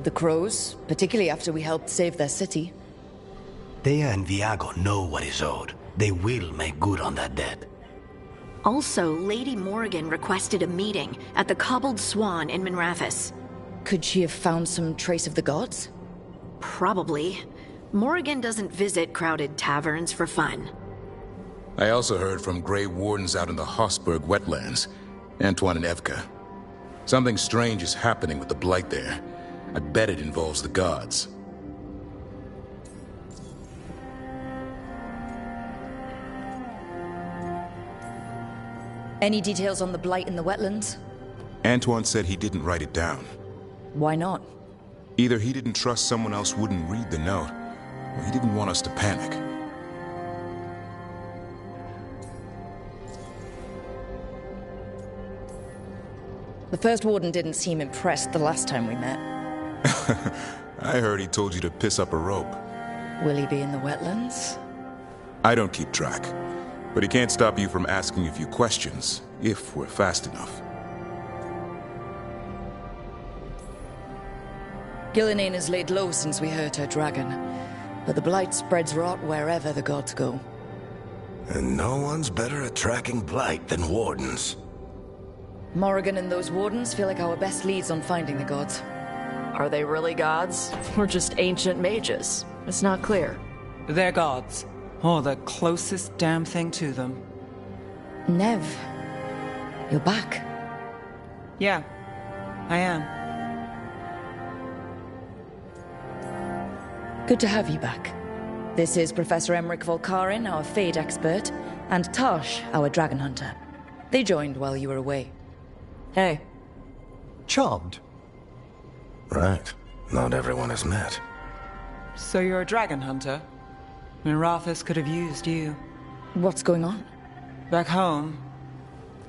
The Crows, particularly after we helped save their city. Thea and Viago know what is owed. They will make good on that debt. Also, Lady Morrigan requested a meeting at the Cobbled Swan in Minrathous. Could she have found some trace of the gods? Probably. Morrigan doesn't visit crowded taverns for fun. I also heard from Grey Wardens out in the Hossberg wetlands, Antoine and Evka. Something strange is happening with the Blight there. I bet it involves the gods. Any details on the Blight in the wetlands? Antoine said he didn't write it down. Why not? Either he didn't trust someone else wouldn't read the note, or he didn't want us to panic. The first warden didn't seem impressed the last time we met. I heard he told you to piss up a rope. Will he be in the wetlands? I don't keep track, but he can't stop you from asking a few questions, if we're fast enough. Glownie has laid low since we hurt her dragon, but the blight spreads rot wherever the gods go. And no one's better at tracking blight than wardens. Morrigan and those wardens feel like our best leads on finding the gods. Are they really gods? Or just ancient mages? It's not clear. They're gods. Or the closest damn thing to them. Nev, you're back. Yeah, I am. Good to have you back. This is Professor Emmerich Volkarin, our Fade expert, and Tosh, our dragon hunter. They joined while you were away. Hey. Charmed. Right. Not everyone has met. So you're a dragon hunter? Minrathous could have used you. What's going on? Back home,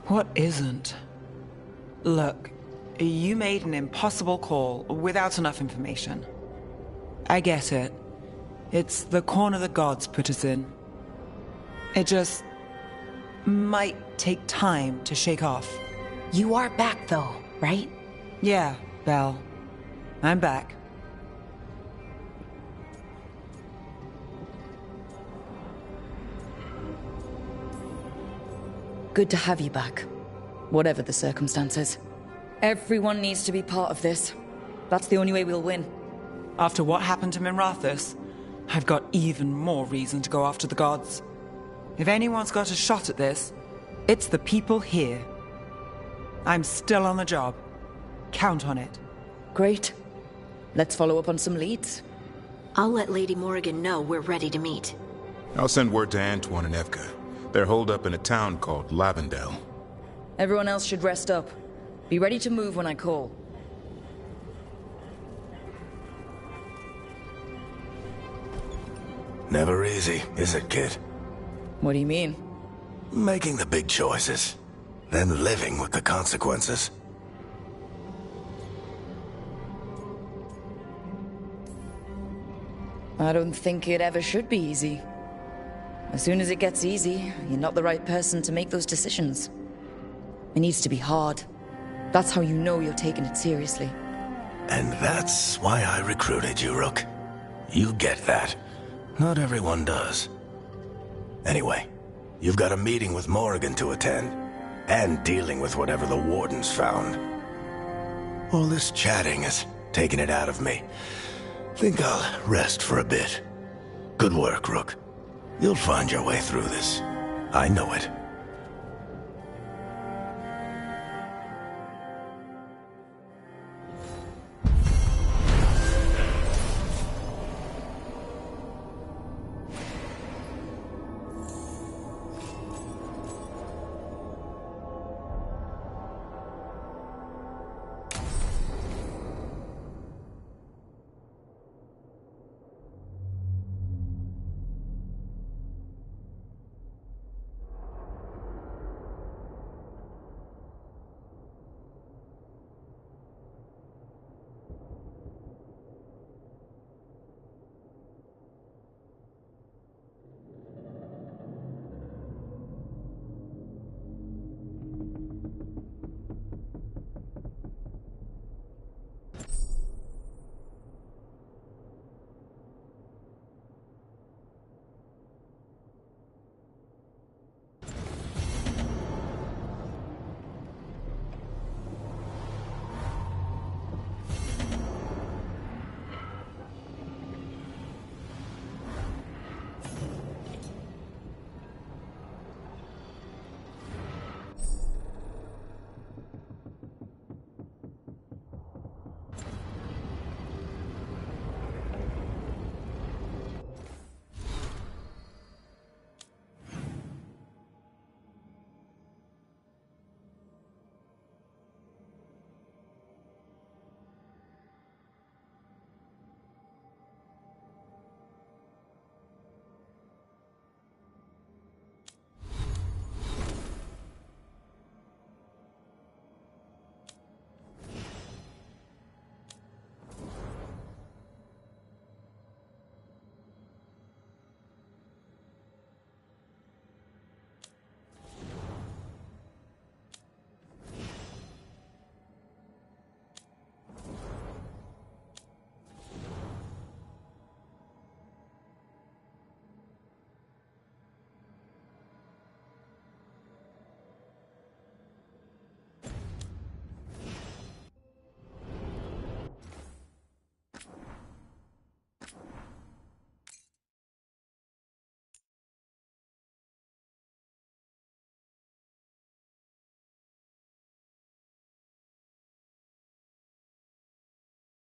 what isn't? Look, you made an impossible call without enough information. I get it. It's the corner the gods put us in. It just might take time to shake off. You are back though, right? Yeah, Belle. I'm back. Good to have you back, whatever the circumstances. Everyone needs to be part of this. That's the only way we'll win. After what happened to Minrathous, I've got even more reason to go after the gods. If anyone's got a shot at this, it's the people here. I'm still on the job. Count on it. Great. Let's follow up on some leads. I'll let Lady Morrigan know we're ready to meet. I'll send word to Antoine and Evka. They're holed up in a town called Lavendel. Everyone else should rest up. Be ready to move when I call. Never easy, is it, kid? What do you mean? Making the big choices, then living with the consequences. I don't think it ever should be easy. As soon as it gets easy, you're not the right person to make those decisions. It needs to be hard. That's how you know you're taking it seriously. And that's why I recruited you, Rook. You get that. Not everyone does. Anyway, you've got a meeting with Morrigan to attend, and dealing with whatever the wardens found. All this chatting has taken it out of me. Think I'll rest for a bit. Good work, Rook. You'll find your way through this. I know it.